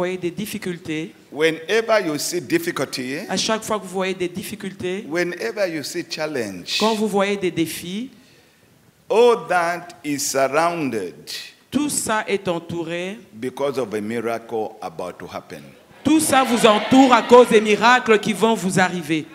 voyez des difficultés, whenever you see difficulty, à chaque fois que vous voyez des difficultés, whenever you see challenge, quand vous voyez des défis, all that is surrounded tout ça est entouré. because of a miracle about to happen. Tout ça vous entoure à cause des miracles qui vont vous arriver.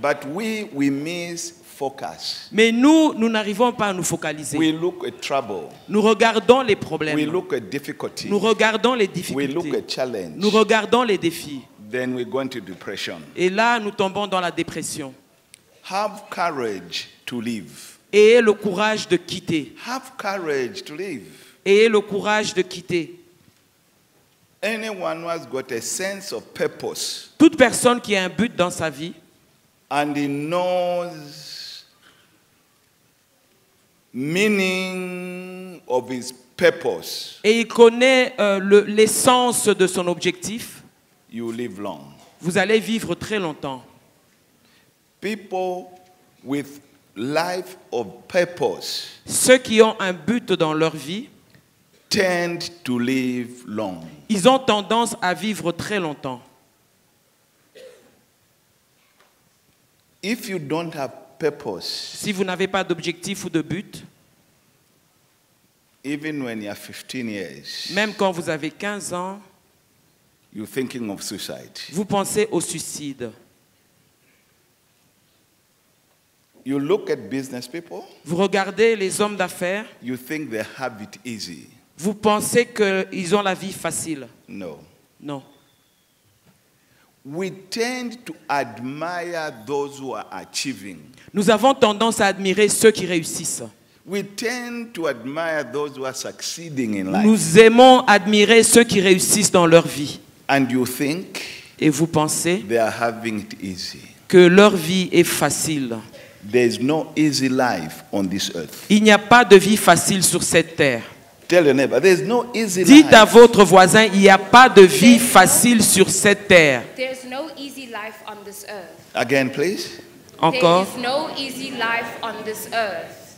But we miss focus. Mais nous n'arrivons pas à nous focaliser. We look at trouble. Nous regardons les We problèmes. look at difficulty. Nous regardons les We look difficultés. at challenge. Nous regardons les défis. Then we go into depression. Et là, nous tombons dans la dépression. Have courage to live. Ayez le courage de quitter. Have courage to live. Ayez le courage de quitter. Anyone who has got a sense of purpose Toute personne qui a un but dans sa vie and he knows meaning of his purpose, et il connaît l'essence de son objectif, you live long. vous allez vivre très longtemps. People with life of purpose Ceux qui ont un but dans leur vie, tend to live long. ils ont tendance à vivre très longtemps. If you don't have purpose, Si vous n'avez pas d'objectif ou de but, even when you're 15 years, même quand vous avez 15 ans, you're thinking of suicide. vous pensez au suicide. You look at business people, Vous regardez les hommes d'affaires, you think they have it easy. vous pensez qu'ils ont la vie facile. No. Non. We tend to admire those who are achieving. Nous avons tendance à admirer ceux qui réussissent. We tend to admire those who are succeeding in life. Nous aimons admirer ceux qui réussissent dans leur vie. And you think Et vous pensez they are having it easy. que leur vie est facile. There is no easy life on this earth. Il n'y a pas de vie facile sur cette terre. Tell your neighbor, there is no easy Dites à life. votre voisin, il n'y a pas de vie facile sur cette terre. There's no easy life on this earth. Again, please. Encore. There is no easy life on this earth.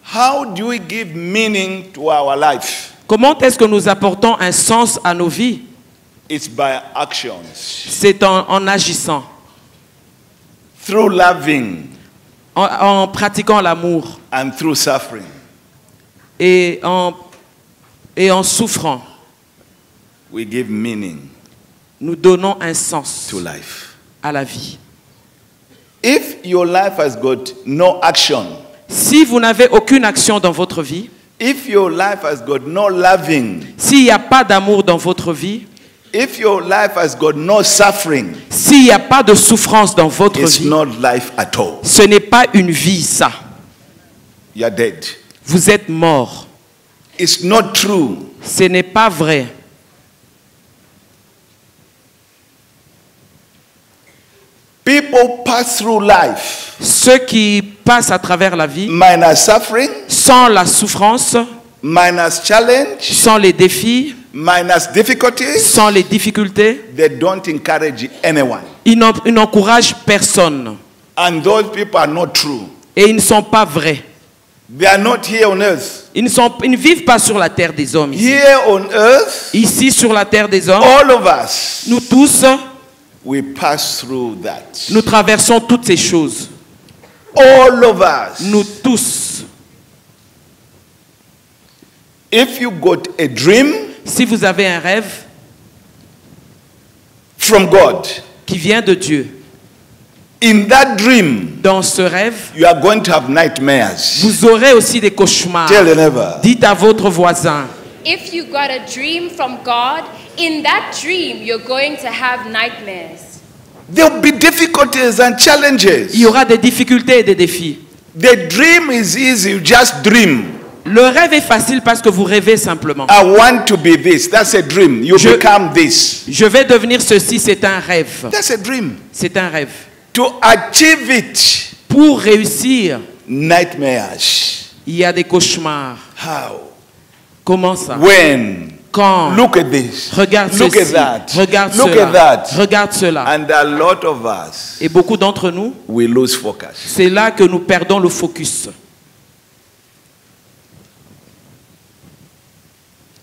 How do we give meaning to our life? Comment est-ce que nous apportons un sens à nos vies? It's by actions. C'est en agissant, Through loving en pratiquant l'amour and through suffering. et en souffrant. We give meaning Nous donnons un sens to life. à la vie. If your life has got no action, Si vous n'avez aucune action dans votre vie, if your life has got no loving, s'il n'y a pas d'amour dans votre vie, if your life has got no suffering, s'il n'y a pas de souffrance dans votre it's vie, not life at all. ce n'est pas une vie, ça. You're dead. Vous êtes mort. It's not true. Ce n'est pas vrai. People pass through life Ceux qui passent à travers la vie, minus suffering, sans la souffrance, minus challenge, sans les défis, minus difficulties. sans les difficultés, They don't encourage anyone. ils n'encouragent personne. And those people are not true. Et ils ne sont pas vrais. They are not here on earth. Ils ne vivent pas sur la terre des hommes. Ici, Here on earth, Ici, sur la terre des hommes, all of us, nous tous, we pass through that. nous traversons toutes ces choses. All of us. Nous tous. If you got a dream Si vous avez un rêve from God, qui vient de Dieu, in that dream, dans ce rêve, you are going to have nightmares. vous aurez aussi des cauchemars. Tell your neighbor. Dites à votre voisin, If you got a dream from God, in that dream you're going to have nightmares. There will be difficulties and challenges. il y aura des difficultés et des défis. The dream is easy, you just dream. Le rêve est facile parce que vous rêvez simplement. I want to be this. That's a dream. You become this. Je vais devenir ceci, c'est un rêve. That's a dream. C'est un rêve. To achieve it, Pour réussir, nightmares. il y a des cauchemars. How? Comment ça? When? Quand? Look at this. Regarde Look ceci. at that. Regarde Look cela. at that. Regarde cela. And a lot of us, Et beaucoup d'entre nous, we lose focus. c'est là que nous perdons le focus.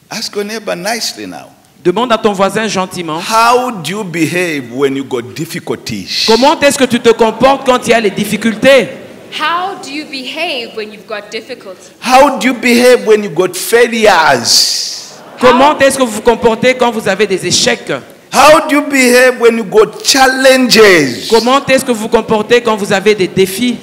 Ask your neighbor nicely now. Demande à ton voisin gentiment. How do you behave when you got difficulties? Comment est-ce que tu te comportes quand il y a les difficultés? How do you behave when you've got difficulty? How do you behave when you got failures? Comment est-ce que vous vous comportez quand vous avez des échecs? How do you behave when you got challenges Comment est-ce que vous vous comportez quand vous avez des défis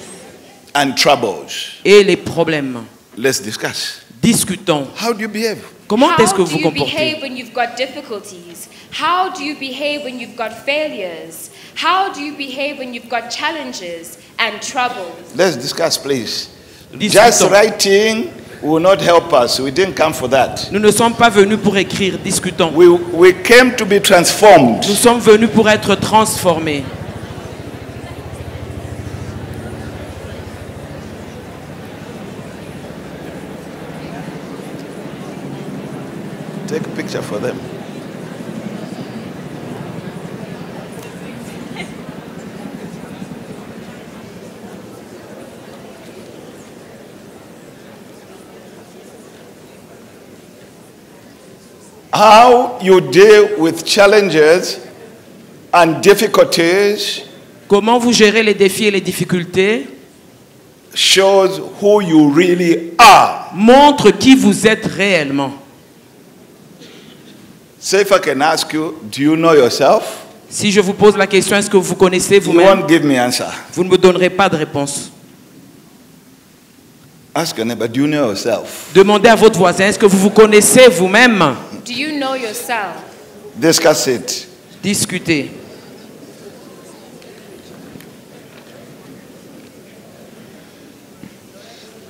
and troubles? et les problèmes? Let's discuss. Discutons. How do you behave? Comment est-ce How que do vous you comportez? behave when you've got difficulties? How do you behave when you've got failures? How do you behave when you've got challenges and troubles? Let's discuss, please. Just Discutons. writing will not help us. We didn't come for that. Nous ne sommes pas venus pour écrire, discutons. We came to be transformed. Nous sommes venus pour être transformés. Take a picture for them. How you deal with challenges and difficulties Comment vous gérez les défis et les difficultés shows who you really are. montre qui vous êtes réellement. So if I can ask you, do you know yourself? Si je vous pose la question, est-ce que vous connaissez You vous-même? won't give me answer. Vous ne me donnerez pas de réponse. Ask your neighbor, do you know yourself? Demandez à votre voisin, est-ce que vous vous connaissez vous-même? Do you know yourself? Discuss it. Discutez.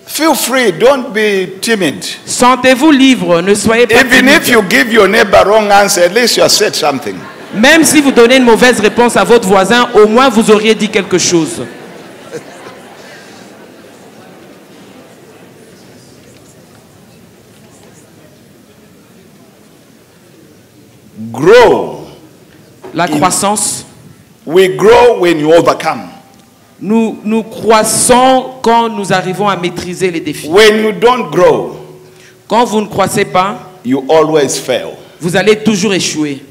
Feel free, don't be timid. Sentez-vous libre, ne soyez pas Even if timide. you give your neighbor wrong answer, at least you have said something. Même si vous donnez une mauvaise réponse à votre voisin, au moins vous auriez dit quelque chose. Grow. La croissance, We grow when you overcome. nous croissons quand nous arrivons à maîtriser les défis. When you don't grow, Quand vous ne croissez pas, you always fail. vous allez toujours échouer.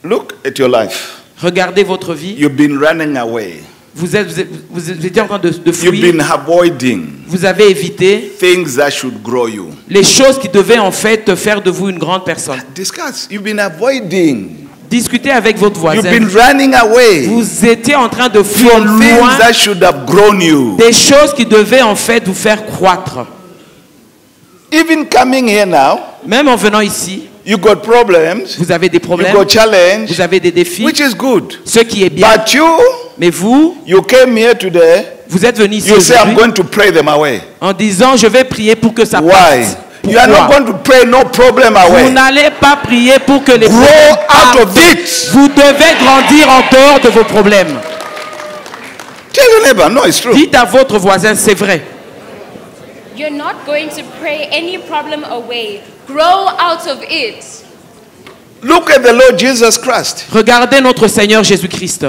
Look at your life. Regardez votre vie. You've been running away. Vous étiez en train de You've fuir. been avoiding Vous avez évité things that should grow you. les choses qui devaient en fait faire de vous une grande personne. Discuss. You've been avoiding. Discutez avec votre You've voisin. been running away Vous étiez en train de fuir from things loin that should have grown you. des choses qui devaient en fait vous faire croître. Even coming here now, Même en venant ici, you got problems, vous avez des you problèmes, got challenge, vous avez des défis, which is good. ce qui est bien. But you Mais vous, came here today, vous êtes venu ici you say, I'm aujourd'hui going to pray them away. en disant je vais prier pour que ça Why? parte. You are not Pourquoi? going to pray no problem Vous away. n'allez pas prier pour que les Grow problèmes out of partent. it. Vous devez grandir en dehors de vos problèmes. Tell your neighbor, no, it's true. Dites à votre voisin, c'est vrai. You're not going to pray any problem away. Grow out of it. Look at the Lord Jesus Christ. Regardez notre Seigneur Jésus-Christ.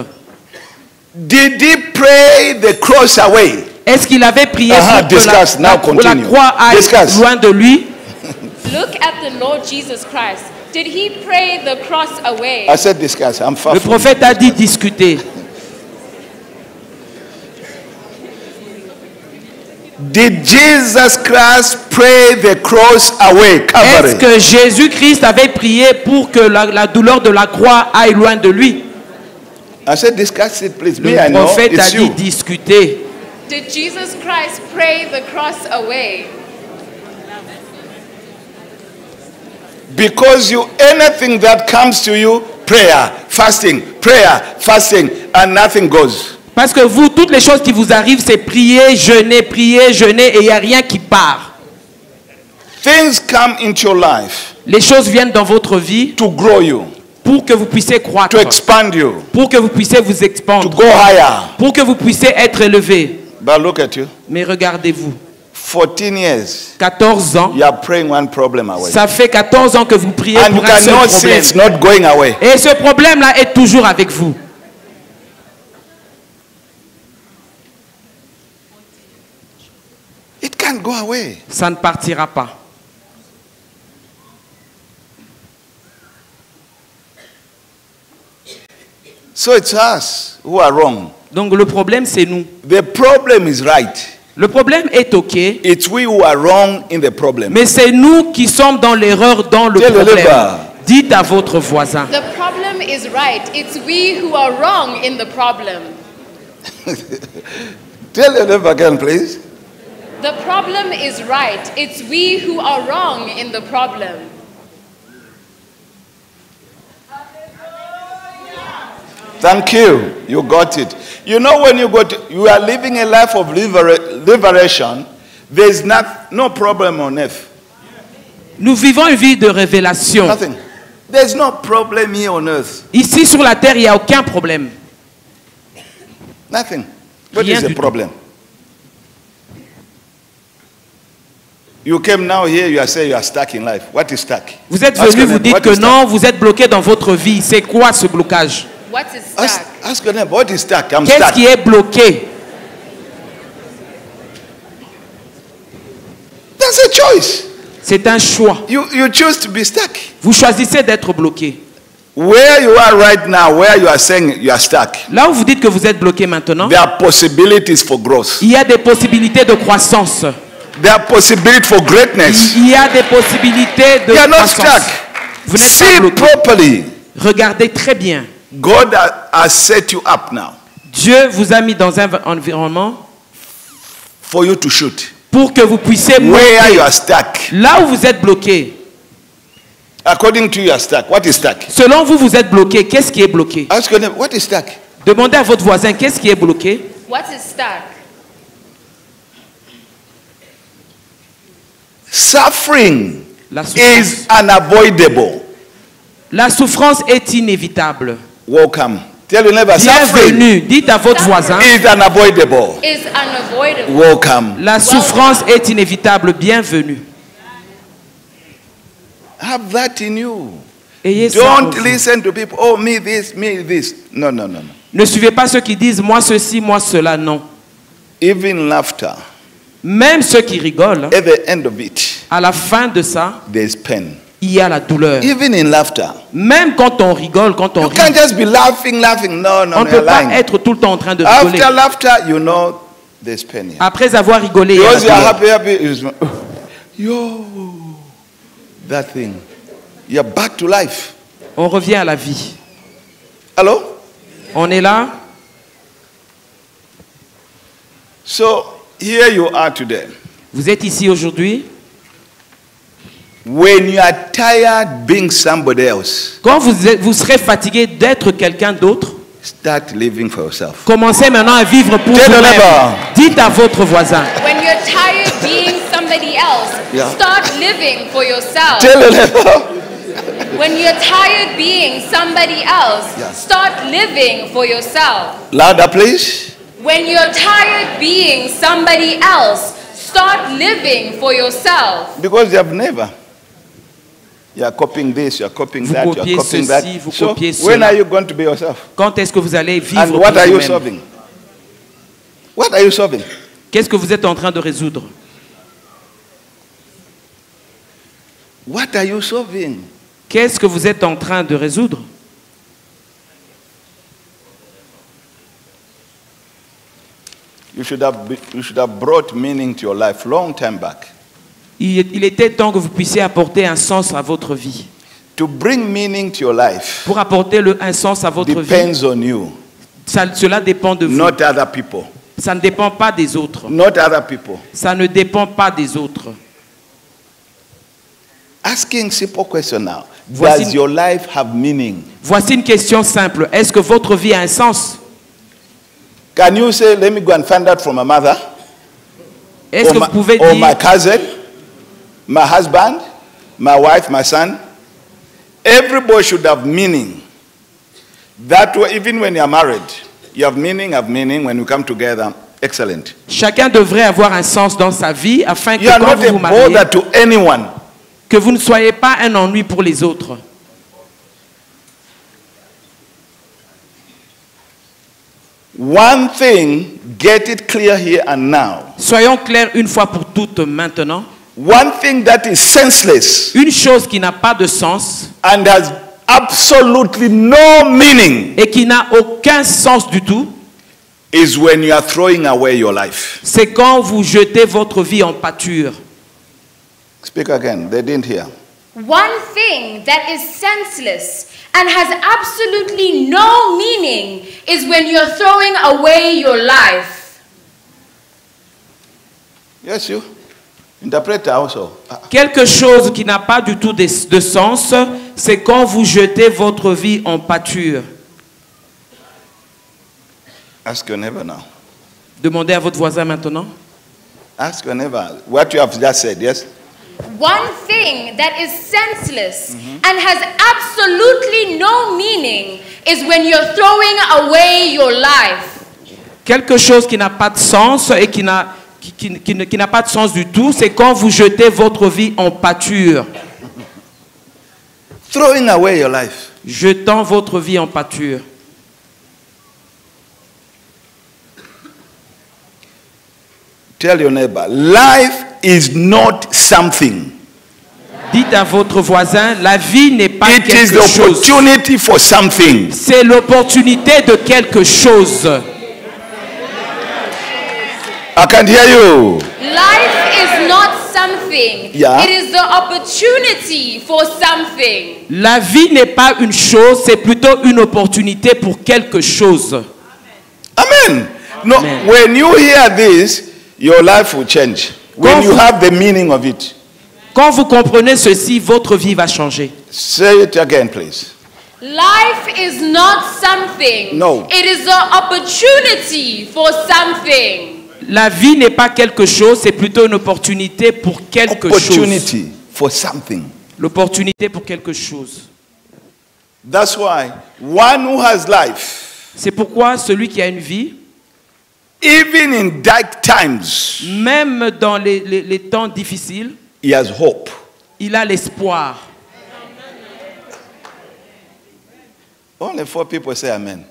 Did he pray the cross away? Est-ce qu'il avait prié Uh-huh, pour que discuss. Now pour la continue. croix aille Discuss. loin de lui? Look at the Lord Jesus Christ. Did he pray the cross away? I said discuss. I'm far Le from prophète a dit discuter. Did Jesus Christ pray the cross away? Est-ce Calvary. que Jésus-Christ avait prié pour que la douleur de la croix aille loin de lui? I said discuss it, please. Le Me, I know prophète a it's dit you. discuter. Did Jesus Christ pray the cross away? Because you, anything that comes to you, prayer, fasting, and nothing goes. Parce que vous, toutes les choses qui vous arrivent, c'est prier, jeûner, et il n'y a rien qui part. Things come into your life Les choses viennent dans votre vie to grow you, pour que vous puissiez croître, to expand you, pour que vous puissiez vous to expandre, go higher. pour que vous puissiez être élevé. But look at you. Mais regardez-vous, 14 years, 14 ans, you are praying one problem away. ça fait 14 ans que vous priez And you pour un seul cannot see problème. it's not going away. Et ce problème-là est toujours avec vous. It can't go away. Ça ne partira pas. So it's us who are wrong. Donc le problème, c'est nous. The problem is right. Le problème est OK, It's we who are wrong in the problem. mais c'est nous qui sommes dans l'erreur dans le Tell your problème. neighbor. Dites à votre voisin. The problem is right. It's we who are wrong in the problem. Tell your neighbor again, please. The problem is right. It's we who are wrong in the problem. Thank you. You got it. You know when you are living a life of liberation, there is no problem on earth. Nous vivons une vie de révélation. Nothing. There's no problem here on earth. Ici sur la terre, il n'y a aucun problème. Nothing. What Rien is the du tout. problem? You came now here, you are saying you are stuck in life. What is stuck? Vous êtes Ask venu, your vous neighbor, dites what que is non, vous êtes bloqué dans votre vie. C'est quoi ce blocage? What is stuck? stuck? Ask your neighbor, what is stuck? I'm Qu'est-ce stuck. qui est bloqué? That's a choice. C'est un choix. You choose to be stuck. Vous choisissez d'être bloqué. Where you are right now, where you are saying you are stuck, Là où vous dites que vous êtes bloqué maintenant, there are possibilities for growth. il y a des possibilités de croissance. There are possibilities for greatness. Il y a des possibilités de You are not croissance. stuck. Vous n'êtes pas See bloqué. properly. Regardez très bien. God has set you up now Dieu vous a mis dans un environnement for you to shoot. pour que vous puissiez Where you monter. are stuck. Là où vous êtes bloqué, According to you, you are stuck. What is stuck? selon vous, vous êtes bloqué. Qu'est-ce qui est bloqué? Ask your neighbor, what is stuck? Demandez à votre voisin, qu'est-ce qui est bloqué? What is stuck? Suffering La souffrance. is unavoidable. La souffrance est inévitable. Welcome. Tell your neighbor, suffering Bienvenue. Dites à votre voisin, is unavoidable. Is unavoidable. Welcome. la souffrance est inévitable. Bienvenue. Have that in you. Ayez ça en Don't vous. listen to people. Oh, me this, me this. No, no, no, no. Ne suivez pas ceux qui disent moi ceci, moi cela. Non. Even laughter, Même ceux qui rigolent, at the end of it, à la fin de ça, there's pain. il y a la douleur. Even in laughter. Même quand on rigole, quand on You rit, can't just be laughing, laughing. No, no, on no, ne you're peut pas lying. être tout le temps en train de rigoler. After laughter, you know there's pain here. Après avoir rigolé, il y a la Because you are douleur. happy, yo, that thing. You're back to life. On revient à la vie. Hello? On est là. So, here you are today. Vous êtes ici aujourd'hui. When you are tired being somebody else, Quand vous serez fatigué d'être quelqu'un d'autre, start living for yourself. commencez maintenant à vivre pour Tell the vous-même. neighbor. Dites à votre voisin. When you're tired being somebody else, Yeah. start living for yourself. Tell the neighbor. When you're tired being somebody else, Yeah. start living for yourself. Louder, please. When you're tired being somebody else, start living for yourself. Because you have never. You are copying this, you are copying Vous that, you copiez are copying ceci, that. vous So, copiez when cela. are you going to be yourself? Quand est-ce que vous allez vivre And pour what are you vous-même? solving? What are you solving? Qu'est-ce que vous êtes en train de résoudre? What are you solving? Qu'est-ce que vous êtes en train de résoudre? You should have brought meaning to your life long time back. Il était temps que vous puissiez apporter un sens à votre vie. To bring meaning to your life Pour apporter un sens à votre vie, depends on you, cela dépend de vous. not other people. Ça ne dépend pas des autres. Not other people. Ça ne dépend pas des autres. Asking simple question now. Voici- Does your life have meaning? Voici une question simple. Est-ce que votre vie a un sens? Can you say, let me go and find out from my mother? Est-ce que vous pouvez or my dire, cousin, my husband, my wife, my son? Everybody should have meaning. That way, even when you are married, you have meaning. When you come together, excellent. chacun devrait avoir un sens dans sa vie afin que You are quand not vous vous a mariez, bother to anyone. que vous ne soyez pas un ennui pour les autres. One thing, get it clear here and now. Soyons clairs une fois pour toutes maintenant. One thing that is senseless Une chose qui n'a pas de sens and has absolutely no meaning et qui n'a aucun sens du tout, is when you are throwing away your life. c'est quand vous jetez votre vie en pâture. Speak again. They didn't hear. One thing that is senseless and has absolutely no meaning is when you're throwing away your life. Yes, you. Interpreter also. Quelque chose qui n'a pas du tout de sens, c'est quand vous jetez votre vie en pâture. Ask your neighbor now. Demandez à votre voisin maintenant. Ask your neighbor. What you have just said, yes? One thing that is senseless and has absolutely no meaning is when you're throwing away your life. Quelque chose qui n'a pas de sens et qui n'a pas de sens du tout, c'est quand vous jetez votre vie en pâture. Throwing away your life. Jetant votre vie en pâture. Tell your neighbor, life is not something. Dites à votre voisin, la vie n'est pas It is quelque the chose. opportunity for something. C'est l'opportunité de quelque chose. I can hear you. Life is not something. Yeah. It is the opportunity for something. La vie n'est pas une chose, c'est plutôt une opportunité pour quelque chose. Amen. No, Amen. when you hear this, your life will change. When Quand you vous- have the meaning of it. Quand vous comprenez ceci, votre vie va changer. Say it again, please. Life is not something. No. It is the opportunity for something. La vie n'est pas quelque chose, c'est plutôt une opportunité pour quelque chose. Opportunity for something. L'opportunité pour quelque chose. That's why one who has life, C'est pourquoi celui qui a une vie, even in dark times, même dans les temps difficiles, he has hope. il a l'espoir. Only 4 people say amen.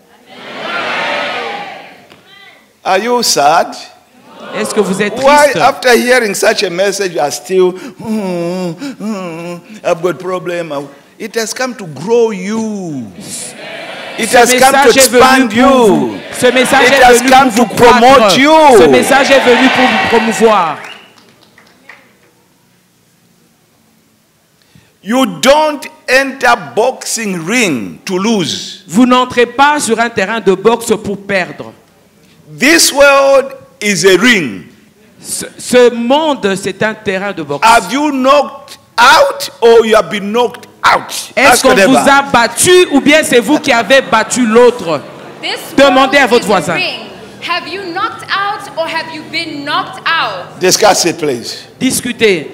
Are you sad? Est-ce que vous êtes Why, triste? after hearing such a message, you are still, I've got problem. It has come to grow you. It Ce has come to message est venu expand pour you. vous. Ce message It est has venu come pour to vous promote croître. you. Ce message est venu pour vous promouvoir. You don't enter boxing ring to lose. Vous n'entrez pas sur un terrain de boxe pour perdre. This world is a ring. Ce monde, c'est un terrain de boxe. Have you knocked out or you have been knocked out? Est-ce Ask your qu'on vous neighbor. a battu ou bien c'est vous qui avez battu l'autre? This Demandez à world votre is voisin. a ring. Have you knocked out or have you been knocked out? Discuss it, please. Discutez.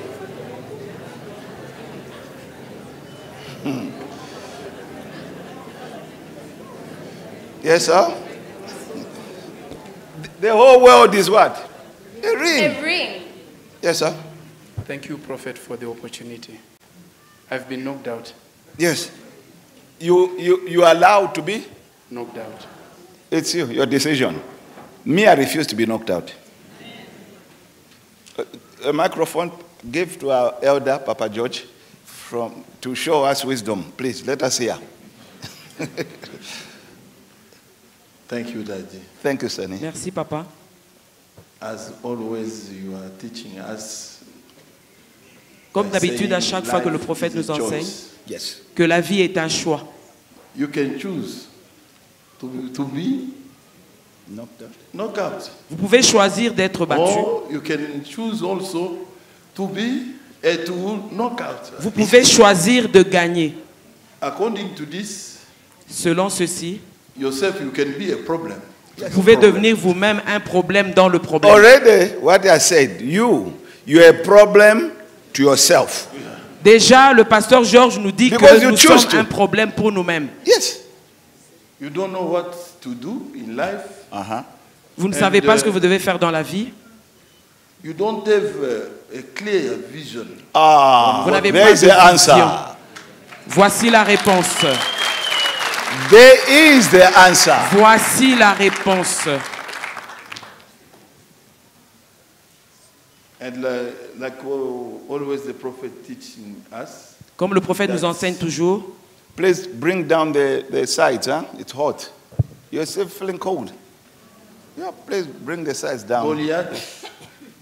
Yes, sir? The whole world is what? A ring. A ring. Yes, sir? Thank you, Prophet, for the opportunity. I've been knocked out. Yes. You are allowed to be? Knocked out. It's you, your decision. Me, I refuse to be knocked out. A microphone, give to our elder, Papa George, to show us wisdom. Please, let us hear. Thank you, Daddy. Thank you, Sonny. Merci, papa. As always, you are teaching us. Comme by d'habitude, à saying chaque fois que le life prophète is a nous enseigne, choice. Yes. que la vie est un choix. You can choose to be Knocked out. knocked out. Vous pouvez choisir d'être battu. Or you can choose also to be to knock out. Vous pouvez choisir de gagner. According to this, Selon ceci, yourself you can be a problem. vous pouvez devenir vous-même un problème dans le problème. Already, what I said, you're a problem to yourself. Déjà, le pasteur Georges nous dit Because que you nous choose sommes to. un problème pour nous-mêmes. Yes. You don't know what to do in life. Uh-huh. Vous ne And, savez pas ce que vous devez faire dans la vie. You don't have a clear vision. Ah, Vous n'avez there pas is de the vision. answer. Voici la réponse. There is the answer. Voici la réponse. And like always the prophet teaching us, Comme le prophète nous enseigne toujours, Please bring down the sides, huh? It's hot. You're still feeling cold. Yeah, please bring the sides down. Goliath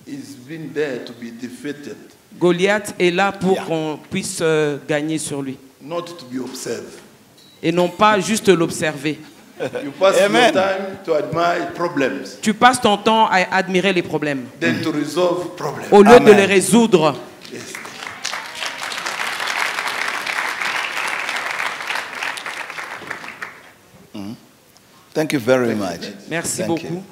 is been there to be defeated, Goliath est là pour qu'on puisse gagner sur lui. not to be observed. Et non pas juste l'observer. You pass Amen. your time to admire problems Tu passes ton temps à admirer les problèmes than to resolve problems. au lieu de Amen. les résoudre. Yes. Thank you very much. Merci Thank beaucoup. you.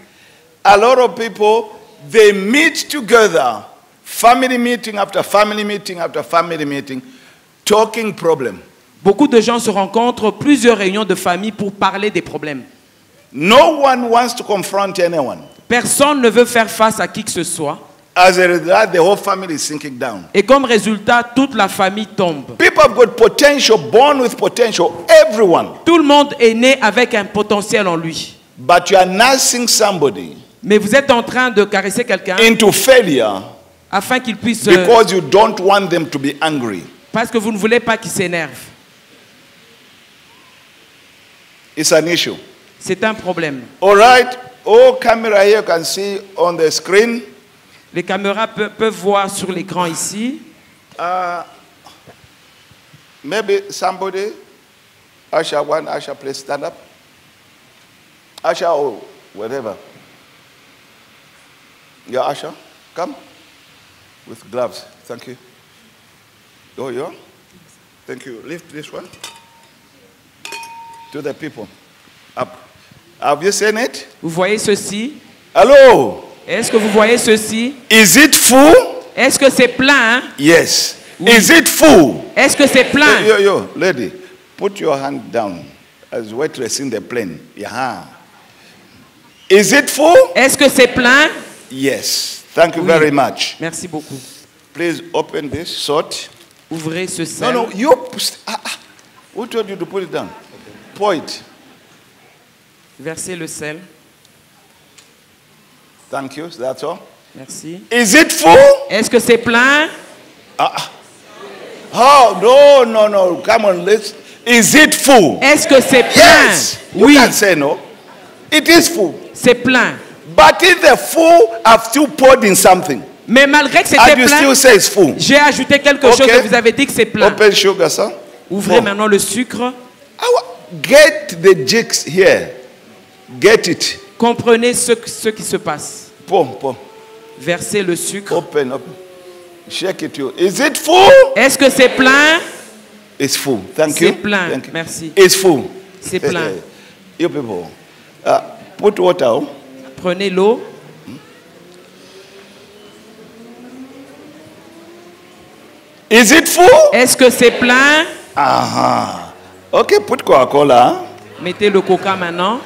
A lot of people, they meet together, family meeting after family meeting after family meeting, talking problem. Beaucoup de gens se rencontrent, plusieurs réunions de famille pour parler des problèmes. No one wants to confront anyone. Personne ne veut faire face à qui que ce soit. As a result, the whole family is sinking down. Et comme résultat, toute la famille tombe. People have got potential, born with potential, everyone. Tout le monde est né avec un potentiel en lui. But you are nursing somebody Mais vous êtes en train de caresser quelqu'un into failure afin qu'il puisse... because you don't want them to be angry. parce que vous ne voulez pas qu'il s'énerve. It's an issue. C'est un problème. All right. All camera here can see on the screen. Les caméras peuvent voir sur l'écran ici. Maybe somebody, Asha one, Asha please stand up. Asha or whatever. Yeah, Asha, come with gloves. Thank you. Oh, yeah. Thank you. Lift this one to the people. Up. Have you seen it? Vous voyez ceci? Hello. Est-ce que vous voyez ceci? Is it full? Est-ce que c'est plein? Yes. Oui. Is it full? Est-ce que c'est plein? Yo, lady, put your hand down as waitress in the plane. Yeah. Is it full? Est-ce que c'est plein? Yes. Thank you Oui. very much. Merci beaucoup. Please open this salt. Ouvrez ce No, sel. no, who told you to put it down? Pour it. Versez le sel. Thank you. That's all. Merci. Is it full? Est-ce que c'est plein? Oh, no. Come on, let's. Is it full? Est-ce que c'est plein? Yes. You Oui, can't say no. It is full. c'est plein. But if the full, I've still poured in something. Mais malgré que c'était And you plein, still say it's full. j'ai ajouté quelque Ok. chose et vous avez dit que c'est plein. Open sugar, sir. Ouvrez Pour. maintenant le sucre. Get the jigs here. Get it. Comprenez ce qui se passe. Pour. Versez le sucre. Open. Shake it. Is it full? Est-ce que c'est plein? It's full. Thank you. C'est plein. Thank you. Merci. It's full. C'est plein. You people. Put water. Prenez l'eau. Is it full? Est-ce que c'est plein? Okay, put Coca-Cola. Mettez le coca maintenant.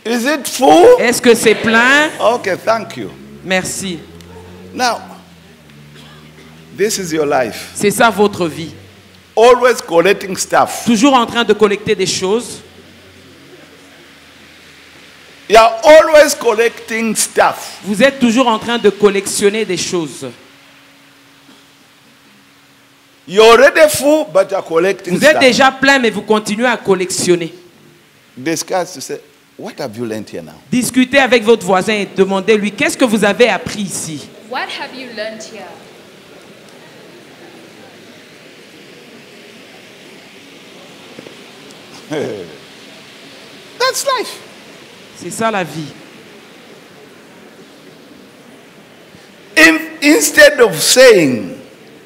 Is it full? Est-ce que c'est plein? Okay, thank you. Merci. Now, this is your life. C'est ça votre vie. Always collecting stuff. Toujours en train de collecter des choses. You are always collecting stuff. Vous êtes toujours en train de collectionner des choses. You're already full, but you're collecting Vous êtes stuff. déjà plein, mais vous continuez à collectionner. Discuss to say, what have you learned here now? Discutez avec votre voisin et demandez-lui qu'est-ce que vous avez appris ici. What have you learned here? That's life. C'est ça la vie. Instead of saying,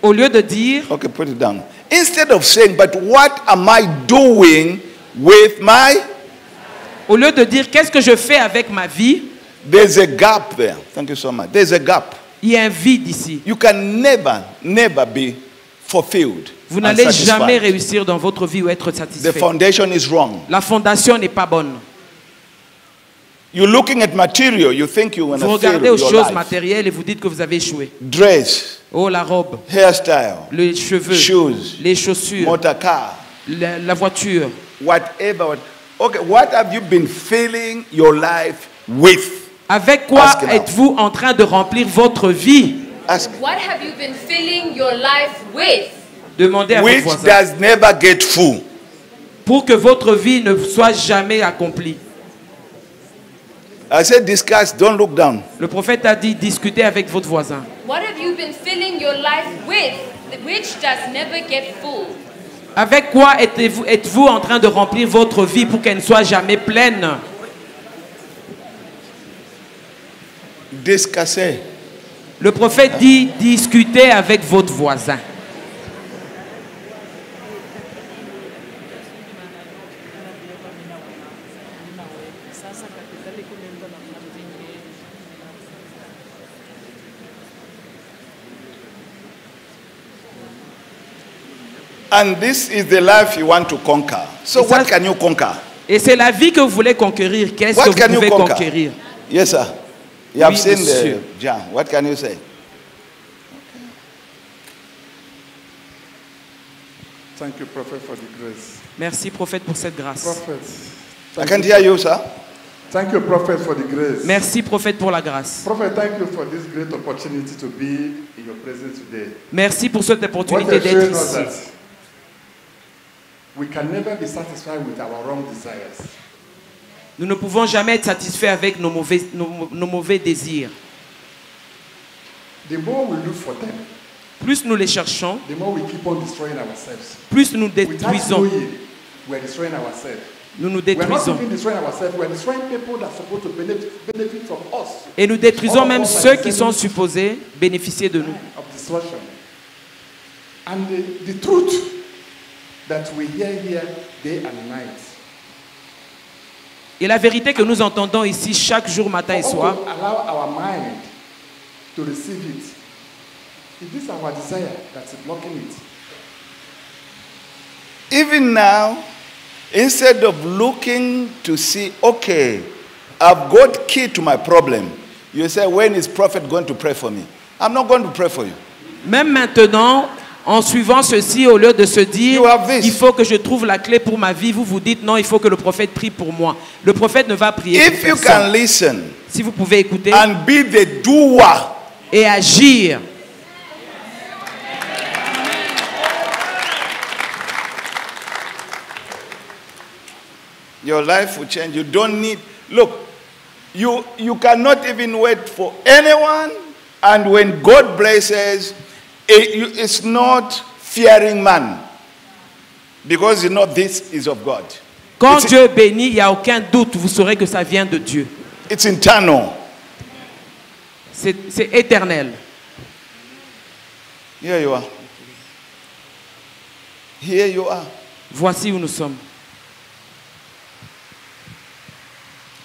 Au lieu de dire, okay, put it down. Instead of saying, but what am I doing with my, au lieu de dire qu'est-ce que je fais avec ma vie, there's a gap there. Thank you so much. There's a gap. il y a un vide ici. You can never be fulfilled. Vous and n'allez satisfied. jamais réussir dans votre vie ou être The satisfait. foundation is wrong. La fondation n'est pas bonne. You're looking at material, you think you're going Vous to fail regardez aux your choses life. matérielles et vous dites que vous avez échoué. Dress, Oh, la robe, hairstyle, les cheveux, shoes, les chaussures, motor car, la whatever. Okay, what have you been filling your life with? Avec quoi Ask now. êtes-vous en train de remplir votre vie? Ask. What have you been filling your life with? Demandez à votre Which voisin. does never get full. Pour que votre vie ne soit jamais accomplie. I said discuss, don't look down. Le prophète a dit, discutez avec votre voisin. What have you been filling your life with, which does never get full? Avec quoi êtes-vous en train de remplir votre vie pour qu'elle ne soit jamais pleine? Discussez. Le prophète dit, discutez avec votre voisin. And this is the life you want to conquer. So Et ça- what can you conquer? Et c'est la vie que vous voulez conquérir. Qu'est-ce What que can vous you pouvez conquer? conquérir? Yes, sir. You have Oui, seen monsieur. the John. What can you say? Thank you, Prophet, for the grace. Merci, prophète, pour cette grâce. Prophet. I can't hear you, sir. Thank you, Prophet, for the grace. Merci, prophète, pour la grâce. Prophet, thank you for this great opportunity to be in your presence today. Merci pour cette What opportunité you're d'être showing us ici. that we can never be satisfied with our wrong desires. Nous ne pouvons jamais être satisfaits avec nos mauvais désirs. The more we look for them, Plus nous les cherchons, the more we keep on destroying ourselves. plus nous Without détruisons. knowing, we're destroying ourselves. Nous nous We're not détruisons. even destroying ourselves, we're destroying people that are supposed to benefit from us. Et nous détruisons All même of us ceux are qui sont descendants supposés bénéficier de nous. of destruction. And the truth that we hear here day and night, Et la vérité que nous entendons ici chaque jour, matin et for us soir, to allow our mind to receive it, it is our desire that is blocking it. Even now, instead of looking to see, okay, I've got key to my problem, you say, when is prophet going to pray for me? I'm not going to pray for you. même maintenant, en suivant ceci, au lieu de se dire, You have this. il faut que je trouve la clé pour ma vie, vous vous dites, non, il faut que le prophète prie pour moi. Le prophète ne va prier If pour you personne. can listen Si vous pouvez écouter and be the doer, et agir, your life will change. You don't need, look, you cannot even wait for anyone. And when God blesses, it's not fearing man. Because you know this is of God. quand It's- Dieu bénit, il n'y a aucun doute, vous saurez que ça vient de Dieu. It's internal. C'est éternel. Here you are. Here you are. Voici où nous sommes.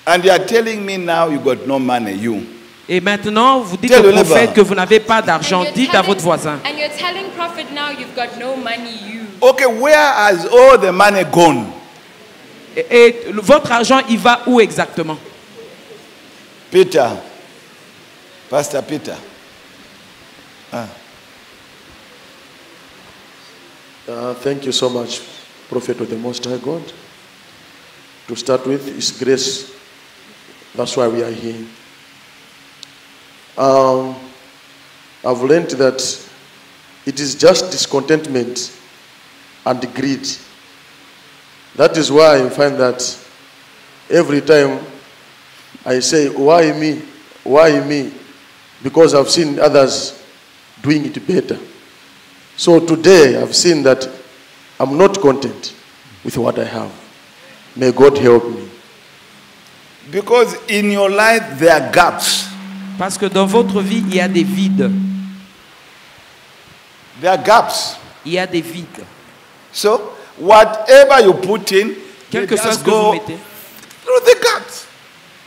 And you are telling me now you got no money, you. Et maintenant, vous dites Tell au your neighbor. prophète que vous n'avez pas d'argent. And you're Dites à telling- votre voisin. And you're telling prophet now you've got no money, you. Okay, where has all the money gone? Et votre argent, il va où exactement? Peter. Pastor Peter. Thank you so much, Prophet of the Most High God. To start with, is grace. That's why we are here. I've learned that it is just discontentment and greed. That is why I find that every time I say, why me? Why me? Because I've seen others doing it better. So today I've seen that I'm not content with what I have. May God help me. Because in your life there are gaps. Parce que dans votre vie, il y a des vides. There are gaps. Il y a des vides. So whatever you put in, Quel you que soit just ce que vous go mettez, through the gaps.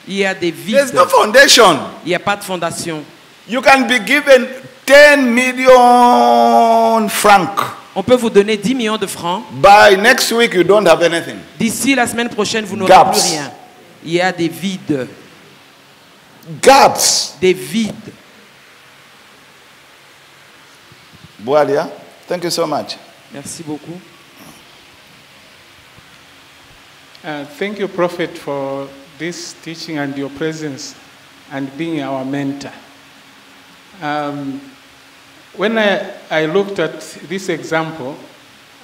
il y a des There's vides. no foundation. Il n'y a pas de fondation. You can be given 10 million francs. On peut vous donner 10 millions de francs. By next week you don't have anything. D'ici la semaine prochaine, vous n'aurez Gaps. plus rien. Il y a des vides. Gaps. Des vides. Boalia, thank you so much. Merci beaucoup. Thank you, Prophet, for this teaching and your presence. and being our mentor. When I looked at this example,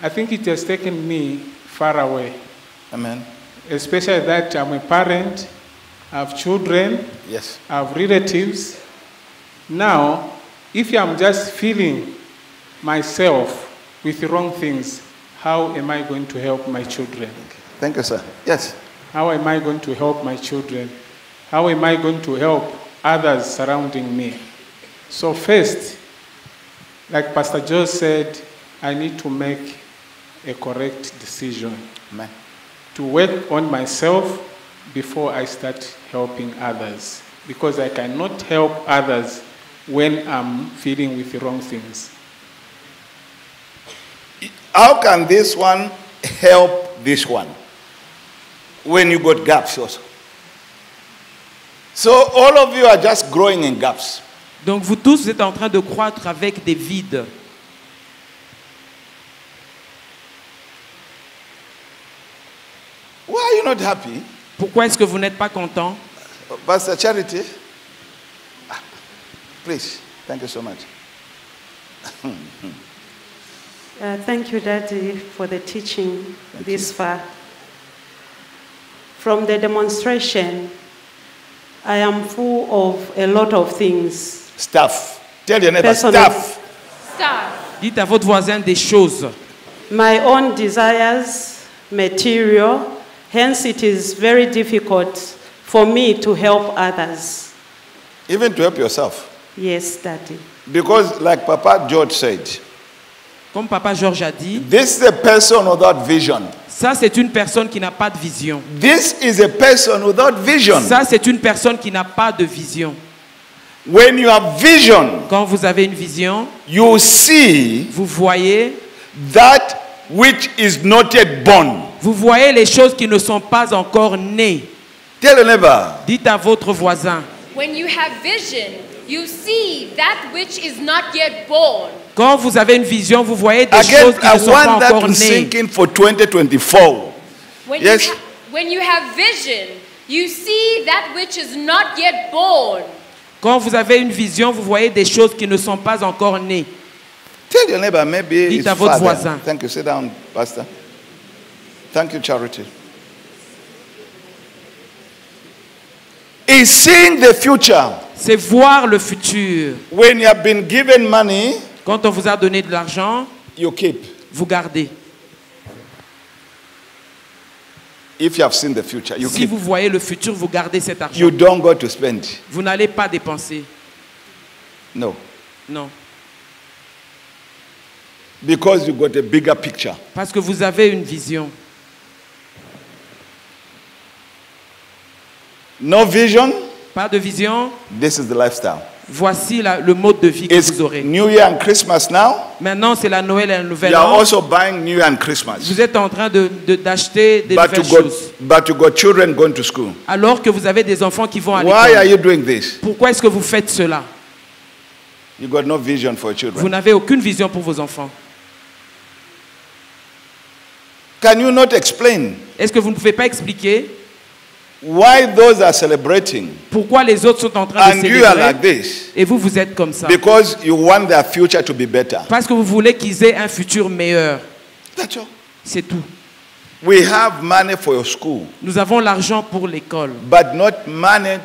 I think it has taken me far away. Amen. Especially that I'm a parent, I have children, Yes. I have relatives. Now, if I'm just filling myself with the wrong things, how am I going to help my children? Thank you, sir. Yes. How am I going to help my children? How am I going to help others surrounding me? So first, like Pastor Joe said, I need to make a correct decision. Amen. To work on myself before I start helping others. Because I cannot help others when I'm feeling with the wrong things. How can this one help this one? When you got gaps also. So all of you are just growing in gaps. Donc vous tous, vous êtes en train de croître avec des vides. Why are you not happy? Pourquoi est-ce que vous n'êtes pas content? Pastor Charity? Please, thank you so much. Thank you, Daddy, for the teaching this far. From the demonstration, I am full of a lot of things. Stuff. Tell your neighbor, Personal. stuff. Stuff. Dites à votre voisin des choses. My own desires, material, hence it is very difficult for me to help others. Even to help yourself. Yes, Daddy. Because like Papa George said, Comme Papa Georges a dit, this is a person without vision. ça c'est une personne qui n'a pas de vision. This is a person without vision. Ça c'est une personne qui n'a pas de vision. When you have vision, Quand vous avez une vision, you see vous voyez that which is not yet born. Vous voyez les choses qui ne sont pas encore nées. Tell your neighbor, Dites à votre voisin. When you have vision, you see that which is not yet born. Quand vous avez une vision, vous voyez des again, choses qui I ne sont pas want that encore to nées. sink in for 2024. When, Yes. when you have vision, you see that which is not yet born. Quand vous avez une vision, vous voyez des choses qui ne sont pas encore nées. Tell your neighbor, maybe Dites it's à votre father. voisin. Thank you. Sit down, Pastor. Thank you, Charity. Is seeing the future. C'est voir le futur. When you have been given money, Quand on vous a donné de l'argent, you keep. vous gardez. If you have seen the future, you Si keep. vous voyez le futur, vous gardez cet argent. You don't go to spend. Vous n'allez pas dépenser. No. Non. Because you got a bigger picture. Parce que vous avez une vision. No vision, Pas de vision, this is the lifestyle. voici le mode de vie que It's vous aurez. New Year and Christmas now. Maintenant, c'est la Noël et le Nouvel You are An. also buying New Year and Christmas. Vous êtes en train d'acheter des But nouvelles you, choses. but you got children going to school. Alors que vous avez des enfants qui vont à Why are l'école. you doing this? Pourquoi est-ce que vous faites cela? You got no vision for your Vous children. n'avez aucune vision pour vos enfants. Can you not explain Est-ce que vous ne pouvez pas expliquer why those are celebrating pourquoi les autres sont en train de and you are célébrer like this? et vous, vous êtes comme ça? Because you want their future to be better. Parce que vous voulez qu'ils aient un futur meilleur. That's all. C'est tout. We have money for your school, Nous avons l'argent pour l'école, but not money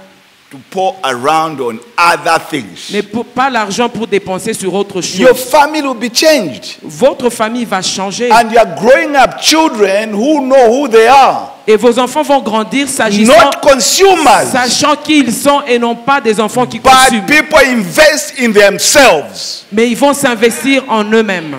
to pour around on other things. mais pas l'argent pour dépenser sur autre Your chose. family will be changed. Votre famille va changer And you are growing up children who know who they are, et vos enfants vont grandir s'agissant, not consumers, sachant qui ils sont et non pas des enfants qui but consument. people invest in themselves. Mais ils vont s'investir en eux-mêmes.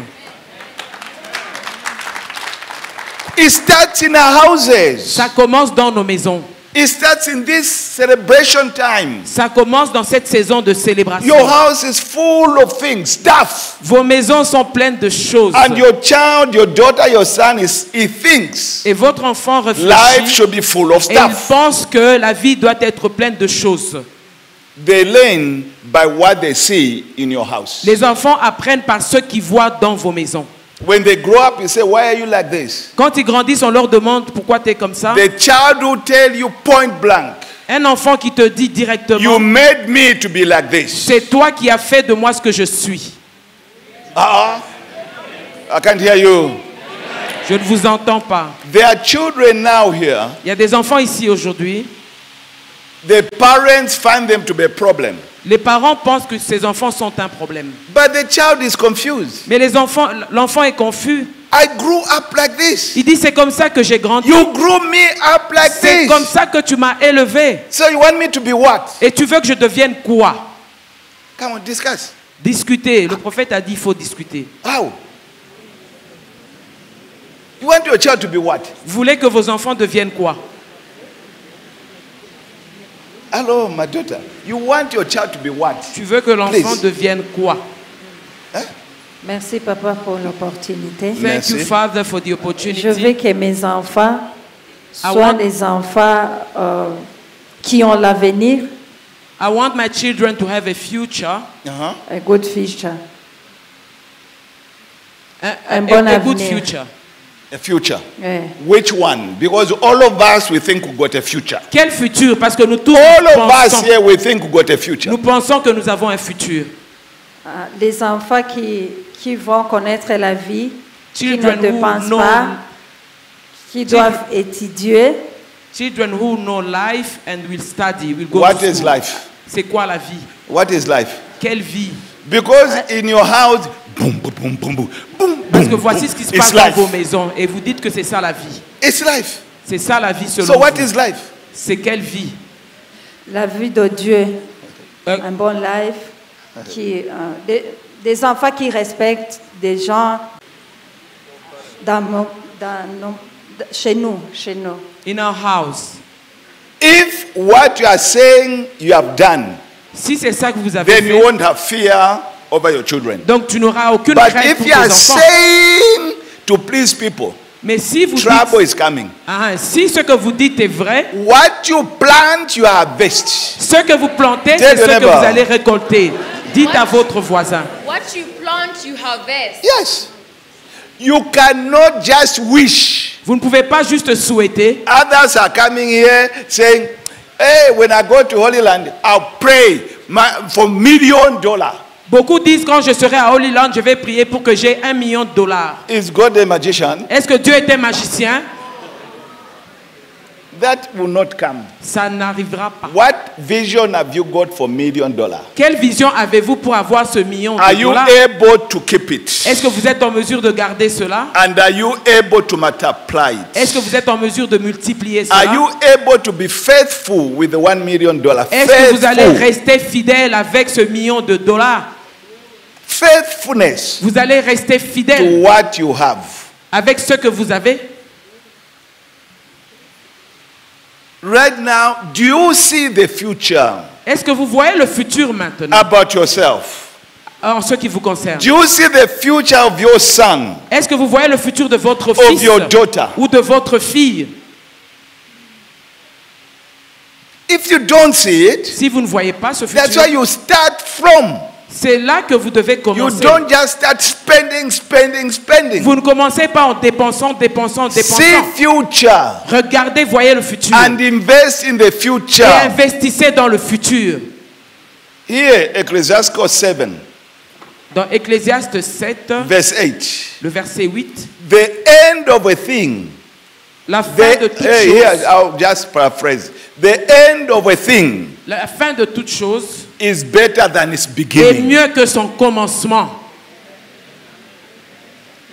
It starts in our houses. Ça commence dans nos maisons. It starts in this celebration time. Ça commence dans cette saison de célébration. Your house is full of things, stuff. Vos maisons sont pleines de choses. And your child, your daughter, your son he thinks Et votre enfant life réfléchit should be full of et il stuff. pense que la vie doit être pleine de choses. They learn by what they see in your house. Les enfants apprennent par ce qu'ils voient dans vos maisons. When they grow up, you say, why are you like this? Quand ils grandissent, on leur demande pourquoi tu es comme ça. The child will tell you point blank. Un enfant qui te dit You directement, made me to be like this. c'est toi qui as fait de moi ce que je suis. I can't hear you. Je ne vous entends pas. There are children now here. Il y a des enfants ici aujourd'hui. The parents find them to be a problem. Les parents pensent que ces enfants sont un problème. But the child is confused. Mais l'enfant est confus. I grew up like this. Il dit c'est comme ça que j'ai grandi. You grew me up like C'est this. comme ça que tu m'as élevé. So you want me to be what? Et tu veux que je devienne quoi? Come on, discuss. Discuter. Le prophète a dit il faut discuter. How? You want your child to be what? Vous voulez que vos enfants deviennent quoi? Hello, my daughter. You want your child to be what? Tu veux que l'enfant Please. devienne quoi? Merci, Papa, pour l'opportunité. Thank you, Father, for the Je opportunity. veux que mes enfants I soient want- des enfants qui ont l'avenir, I want my children to have a future, Uh-huh. a good future. a Un bon good avenir. future. A future. Ouais. Which one? Because all of us, we think we got a future. Quel futur? Parce que nous tous All of us pensons, here, we think we got a future. nous pensons que nous avons un futur. Les enfants qui vont connaître la vie, qui ne Children who dépensent know, pas, qui doivent étudier. children who know life and will study, will go What to is school. life? C'est quoi la vie? What is life? Quelle vie? Because in your house, boom, boom, boom, boom, boom, boom, Parce que boom, voici boom. ce qui se It's passe dans life. vos maisons et vous dites que c'est ça la vie. It's life. C'est ça la vie selon So what vous. is life? C'est quelle vie? La vie de Dieu, Euh, un bon life, des enfants qui respectent des gens chez nous. In our house. If what you are saying you have done, Si c'est ça que vous avez then you fait, won't have fear over your children. donc tu n'auras aucune But crainte if pour you tes are enfants. saying to please people, Mais si vous trouble dites, is coming. si ce que vous dites est vrai, What you plant, you harvest. ce que vous plantez, Tell c'est your ce que neighbor. vous allez récolter. Dites à votre voisin. What you plant, you harvest. Yes. You cannot just wish. Vous ne pouvez pas juste souhaiter. Others are coming here saying, hey, when I go to Holy Land, I'll pray for $1 million. Beaucoup disent quand je serai à Holy Land, je vais prier pour que j'ai $1 million. Is God a magician? Est-ce que Dieu est un magicien? That will not come. Ça n'arrivera pas. What vision have you got for $1 million? Quelle vision avez-vous pour avoir ce million Are de you dollars? able to keep it? Est-ce que vous êtes en mesure de garder cela? And are you able to multiply Est-ce it? que vous êtes en mesure de multiplier Are cela? you able to be faithful with the $1 million? Est-ce que vous allez Faithful. rester fidèle avec ce million de dollars? Faithfulness Vous allez rester to fidèle what you have. avec ce que vous avez? Right now, do you see the future Est-ce que vous voyez le futur maintenant about yourself? en ce qui vous concerne? Do you see the future of your son, Est-ce que vous voyez le futur de votre of fils your daughter? ou de votre fille? If you don't see it, Si vous ne voyez pas ce that's futur, why you start from. c'est là que vous devez You commencer. don't just start spending. Vous ne commencez pas en dépensant. See future Regardez, voyez le futur. and invest in the Et future. investissez dans le futur. Here, Ecclesiastes 7, Dans Ecclésiaste 7, verse 8. le verset 8, The end of a thing. la fin de toute Here, chose, I'll just paraphrase. The end of a thing la fin de toute chose is better than its est beginning. mieux que son commencement.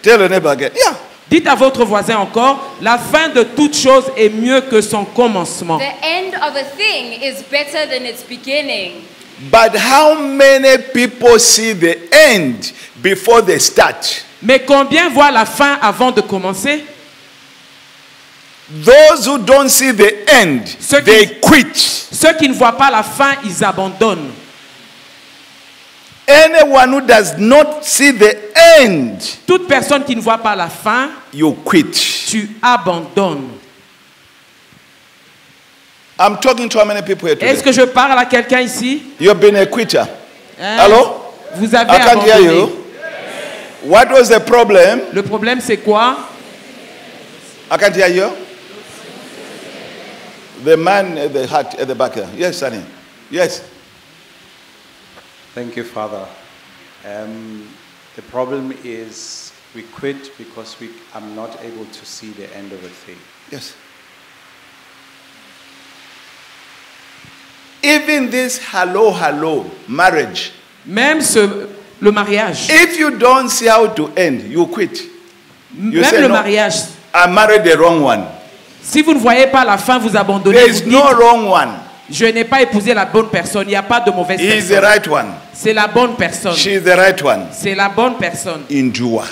Tell your neighbor again. Yeah. Dites à votre voisin encore, la fin de toute chose est mieux que son commencement. The end of a thing is better than its beginning. But how many people see the end before they start? Mais combien voient la fin avant de commencer? Those who don't see the end, Ceux they qui- quit. Ceux qui ne voient pas la fin, ils abandonnent. Anyone who does not see the end, Toute personne qui ne voit pas la fin, you quit. tu abandonnes. I'm talking to how many people here Est-ce today? que je parle à quelqu'un ici? You've been a quitter. Hein? Hello? Vous avez I can't hear abandonné. you. What was the problem? Le problème, c'est quoi? I can't hear you. The man at the hat at the back there. Yes, Sonny. Yes. Thank you, Father. The problem is we quit because I'm not able to see the end of a thing. Yes. Even this hello marriage. Même le mariage. If you don't see how to end, you quit. You Même say, le no, mariage. I married the wrong one. Si vous ne voyez pas la fin, vous abandonnez. There Vous is dites, no wrong one. je n'ai pas épousé la bonne personne. Il n'y a pas de mauvaise He is the personne. right one. C'est la bonne personne. She is the right one. C'est la bonne personne. Endure.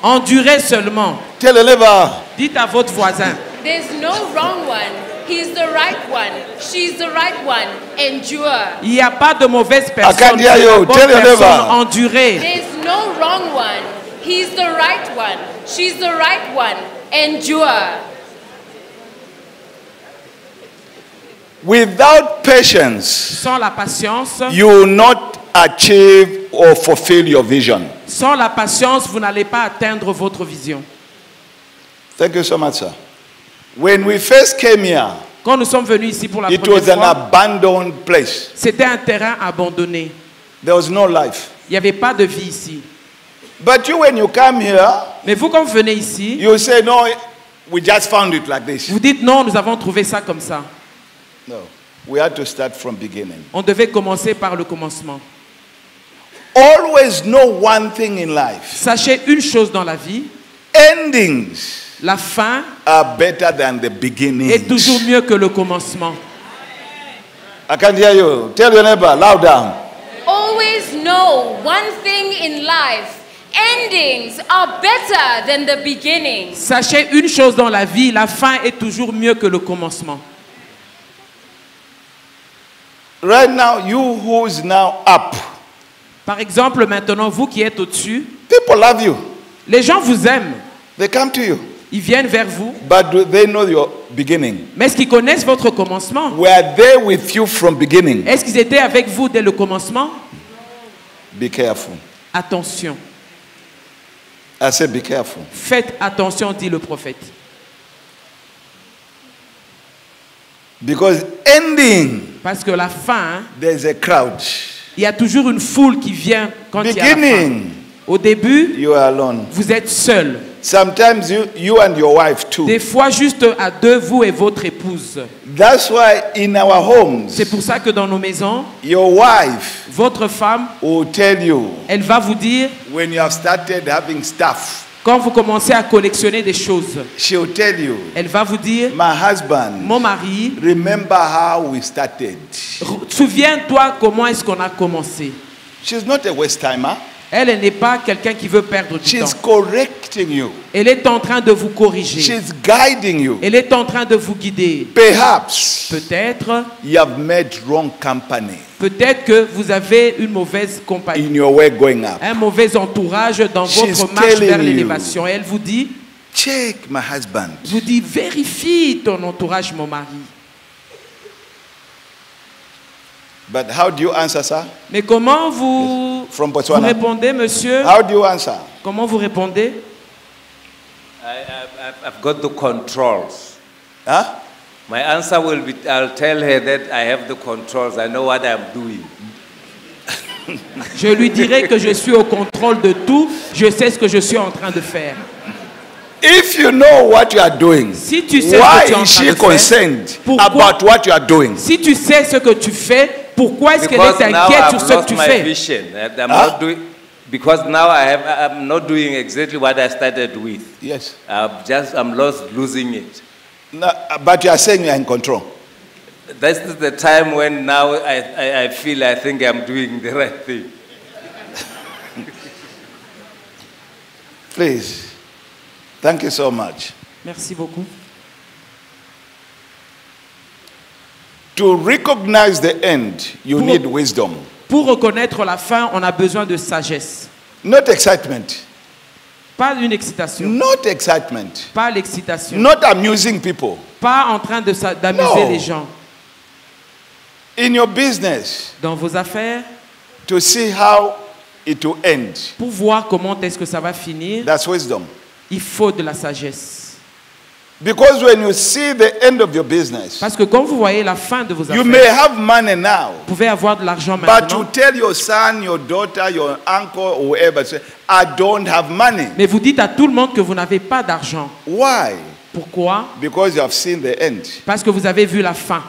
Endurez seulement. Tell the neighbor. Dites à votre voisin. There's no wrong one. He's the right one. She's the right one. Endure. Il n'y a pas de mauvaise personne. can't hear C'est la you. bonne Tell your personne. neighbor. Endurez. There's no wrong one. He's the right one. She's the right one. Endure. Without patience, Sans la patience, you will not achieve or fulfill your vision. sans la patience, vous n'allez pas atteindre votre vision. Thank you so much, sir. When we first came here, Quand nous sommes venus ici pour la it première was an fois, abandoned place. c'était un terrain abandonné. There was no life. Il n'y avait pas de vie ici. But you, when you come here, Mais vous, quand vous venez ici, you say, no, we just found it like this. vous dites non, nous avons trouvé ça comme ça. No, we had to start from beginning. On devait commencer par le commencement. Always know one thing in life. Sachez une chose dans la vie, Endings la fin are better than the beginning. est toujours mieux que le commencement. I can't hear you. Tell your neighbor, louder. Always know one thing in life. Endings are better than the beginnings. Sachez une chose dans la vie, la fin est toujours mieux que le commencement. Right now, you who's now up, Par exemple, maintenant, vous qui êtes au-dessus, people love you. les gens vous aiment. They come to you. Ils viennent vers vous. But do they know your beginning? Mais est-ce qu'ils connaissent votre commencement? Were they with you from beginning? Est-ce qu'ils étaient avec vous dès le commencement? Be careful. Attention. I said be careful. Faites attention, dit le prophète. Because ending, Parce que la fin, there's a crowd. il y a toujours une foule qui vient quand il y a la fin. Beginning, Au début, you are alone. vous êtes seul. Sometimes you and your wife too. Des fois, juste à deux, vous et votre épouse. That's why in our homes, C'est pour ça que dans nos maisons, your wife votre femme, will tell you elle va vous dire, when you have started having stuff. quand vous commencez à collectionner des choses, She will tell you, elle va vous dire, my husband, mon mari, remember how we started. souviens-toi comment est-ce qu'on a commencé. She's not a waste timer. Elle n'est pas quelqu'un qui veut perdre du temps. She's correcting you. Elle est en train de vous corriger. She's guiding you. Elle est en train de vous guider. Perhaps Peut-être, you have made wrong company peut-être que vous avez une mauvaise compagnie, in your way going up. un mauvais entourage dans She's votre marche vers telling you. l'élévation. Et elle vous dit, Check my husband. vérifie ton entourage, mon mari. But how do you answer, sir? Mais comment vous From Botswana. répondez, monsieur? How do you answer? Comment vous répondez? I've got the controls. Huh? My answer will be, I'll tell her that I have the controls. I know what I'm doing. Je lui dirai que je suis au contrôle de tout. Je sais ce que je suis en train de faire. If you know what you are doing, Si tu sais ce why que tu es en is train she de faire, concerned pourquoi- about what you are doing? Si tu sais ce que tu fais, pourquoi est-ce qu'elle Because est now inquiète sur I've ce que lost tu my fais? vision. I'm Huh? not doing, because now I'm not doing exactly what I started with. Yes. I'm losing it. No, but you are saying you are in control. This is the time when now I feel I think I'm doing the right thing. Please. Thank you so much. Merci beaucoup. To recognize the end, you Pour- need wisdom. Pour reconnaître la fin, on a besoin de sagesse. Not excitement. Pas une excitation. Not excitement. Pas l'excitation. Not amusing people. Pas en train d'amuser No. les gens. In your business, Dans vos affaires, to see how it will end. pour voir comment est-ce que ça va finir, That's wisdom. il faut de la sagesse. Because when you see the end of your business, Parce que quand vous voyez la fin de vos you affaires, may have money now, vous pouvez avoir de l'argent but maintenant, you tell your son, your daughter, your uncle, or whoever, say, I don't have money. mais vous dites à tout le monde que vous n'avez pas d'argent. Why? Pourquoi? Because you have seen the end. Parce que vous avez vu la fin.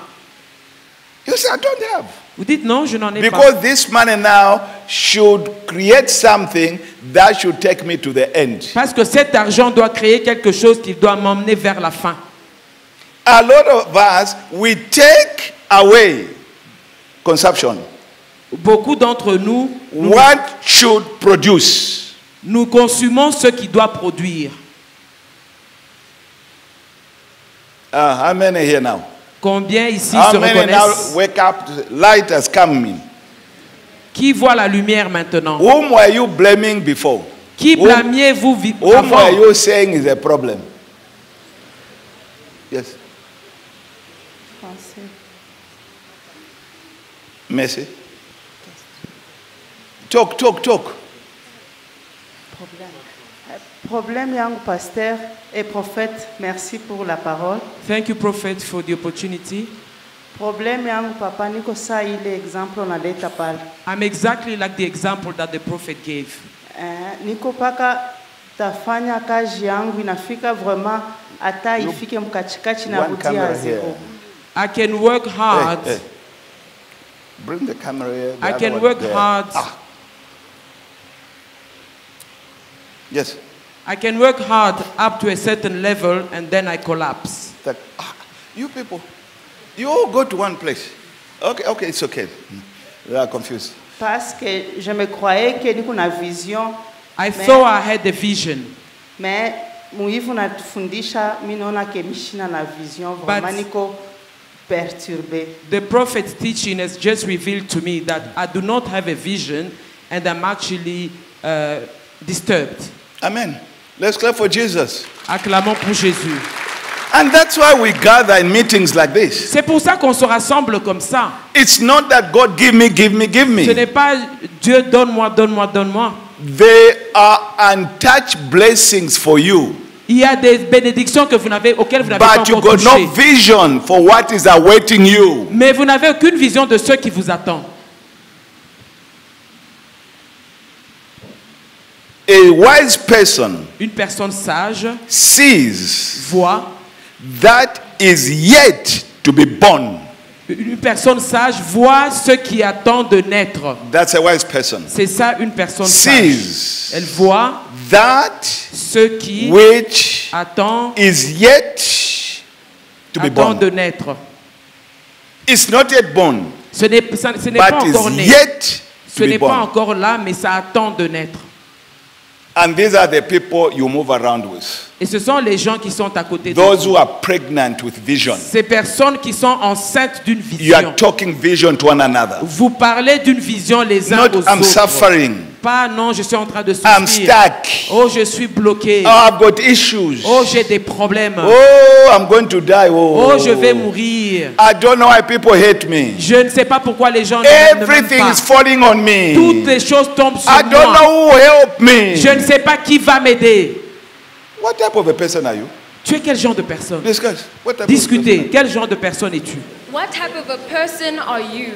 You say, I don't have. Vous dites non, je n'en ai pas. Because this money now should create something that should take me to the end. Parce que cet argent doit créer quelque chose qui doit m'emmener vers la fin. A lot of us, we take away consumption. Beaucoup d'entre nous, What should produce? nous consumons ce qui doit produire. How many here now? Combien ici How se many now reconnaissent? wake up? Light has come in. Qui voit la lumière maintenant? Whom were you blaming before? Qui Whom- blâmiez-vous Whom were avant? you saying is a problem? Yes. Mercy. Talk. Problème yangu pasteur et prophète, merci pour la parole. Thank you, Prophet, for the opportunity. Problème yangu papa niko saa ile example unaleta pale. I'm exactly like the example that the Prophet gave. Niko paka tafanya kazi yangu inafika vraiment hata ifike mkachikachi na One budia camera zero. here. I can work hard. Hey. Bring the camera here. the I other can one work there. hard. Yes. I can work hard up to a certain level and then I collapse. That, you people, you all go to one place. Okay, it's okay. We are confused. Parce que je me croyais que niko na vision. I thought I had a vision. Mais muivu natufundisha mimi naona ke mishina na vision vraiment niko perturbé. The Prophet's teaching has just revealed to me that I do not have a vision and I'm actually disturbed. Amen. Let's clap for Jesus. Acclamons pour Jésus. And that's why we gather in meetings like this. C'est pour ça qu'on se rassemble comme ça. It's not that God give me. Ce n'est pas Dieu donne-moi. There are untouched blessings for you. Il y a des bénédictions auxquelles vous n'avez pas But you encore got touché. no vision for what is awaiting you. Mais vous n'avez aucune vision de ce qui vous attend. A wise person Une personne sage sees voit. That is yet to be born. Une personne sage voit ce qui attend de naître. That's a wise person. C'est ça une personne Sees sage. Elle voit that ce qui which attend is yet to be born. de naître. It's not yet born. Ce n'est pas encore né. Yet Ce n'est pas encore là, mais ça attend de naître. And these are the people you move around with. Et ce sont les gens qui sont à côté de Those vous. who are pregnant with vision. Ces personnes qui sont enceintes d'une You vision. are talking vision to one another. Vous parlez d'une vision les uns Not aux I'm autres. suffering. Pas non, je suis en train de I'm souffrir. stuck. Oh, je suis bloqué. Oh, I've got issues. Oh, j'ai des problèmes. Oh, I'm going to die. Oh, Oh, je vais mourir. I don't know why people hate me. Je ne sais pas pourquoi les gens ne m'aiment Everything pas. is falling on me. Toutes les choses tombent sur I don't moi. know who help me. Je ne sais pas qui va m'aider. What type of a person are you? Tu es quel genre de personne? Discuss. What type Discutez. of a person? Quel genre de personne es-tu? What type of a person are you?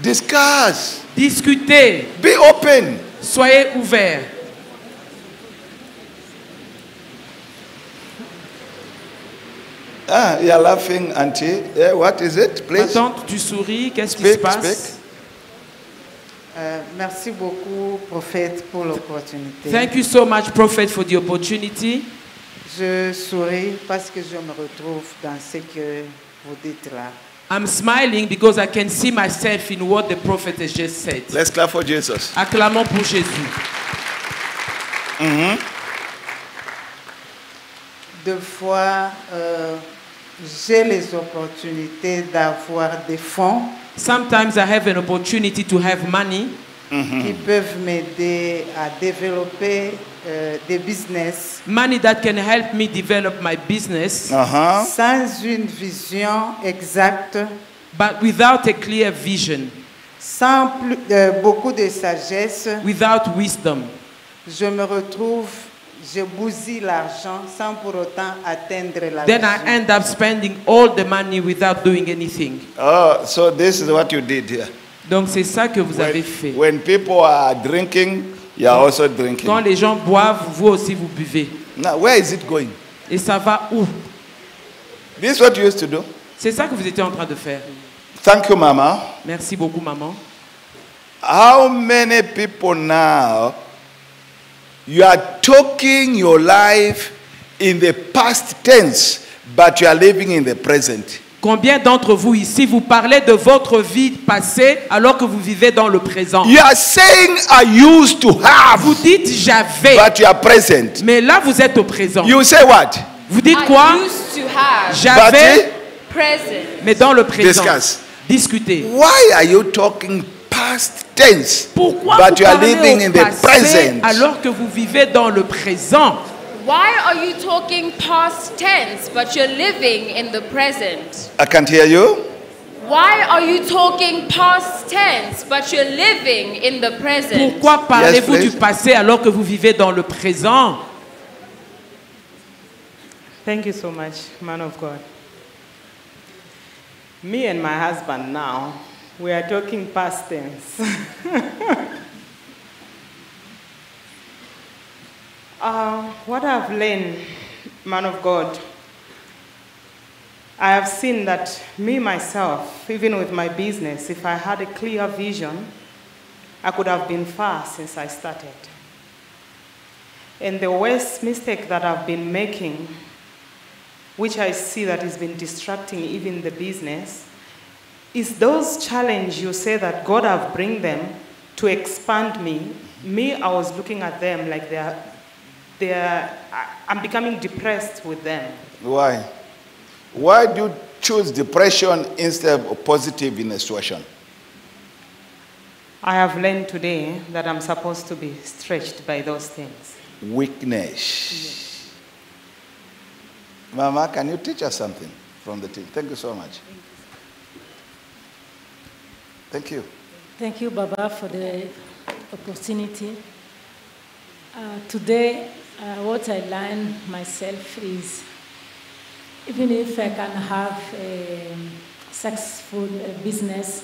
Discuss. Discutez. Be open. Soyez ouverts. Ah, you're laughing, auntie. Yeah, what is it, Ma please? tante, tu souris. Qu'est-ce qui se Speak, passe? Merci beaucoup, prophète, pour l'opportunité. Thank you so much, Prophet, for the opportunity. Je souris parce que je me retrouve dans ce que vous dites là. I'm smiling because I can see myself in what the Prophet has just said. Let's clap for Jesus. Acclamons pour Jésus. Deux fois, j'ai les opportunités d'avoir des fonds Sometimes I have an opportunity to have money qui peuvent m'aider à développer des business money that can help me develop my business, sans une vision exacte, but without a clear vision, beaucoup de sagesse. without wisdom. Je me retrouve je bousille l'argent sans pour autant atteindre la Then vision. I end up spending all the money without doing anything. Oh, so this is what you did here. Donc c'est ça que vous avez fait. When people are drinking, you are also drinking. Quand les gens boivent, vous aussi vous buvez. Now, where is it going? Et ça va où? This is what you used to do. C'est ça que vous étiez en train de faire. Thank you, Mama. Merci beaucoup, maman. How many people now you are talking your life in the past tense, but you are living in the present? Combien d'entre vous ici, vous parlez de votre vie passée alors que vous vivez dans le présent? You are saying I used to have. Vous dites j'avais. But you are present. Mais là, vous êtes au présent. You say what? Vous dites quoi? I used to have. J'avais. Present. Mais dans le présent. Discuss. Discutez. Why are you talking past tense? Pourquoi but vous you are parlez living au in the passé present? alors que vous vivez dans le présent? Why are you talking past tense, but you're living in the present? I can't hear you. Why are you talking past tense, but you're living in the present? Pourquoi parlez-vous Yes, du please. passé alors que vous vivez dans le présent? Thank you so much, man of God. Me and my husband now, we are talking past tense. What I've learned, man of God, I have seen that me, myself, even with my business, if I had a clear vision, I could have been far since I started. And the worst mistake that I've been making, which I see that has been distracting even the business, is those challenges you say that God have bring them to expand me. Me, I was looking at them like I'm becoming depressed with them. Why? Why do you choose depression instead of positive in a situation? I have learned today that I'm supposed to be stretched by those things. Weakness. Yes. Mama, can you teach us something from the team? Thank you so much. Thank you. Thank you, Baba, for the opportunity. Today, what I learned myself is, even if I can have a successful business,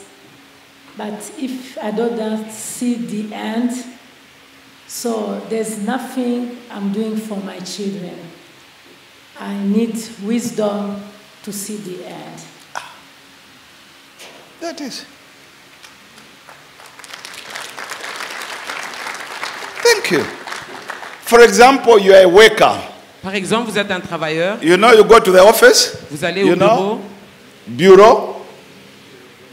but if I don't see the end, so there's nothing I'm doing for my children. I need wisdom to see the end. That is. Thank you. For example, you are a worker. Par exemple, vous êtes un travailleur. You know, you go to the office. Vous allez au bureau. Bureau.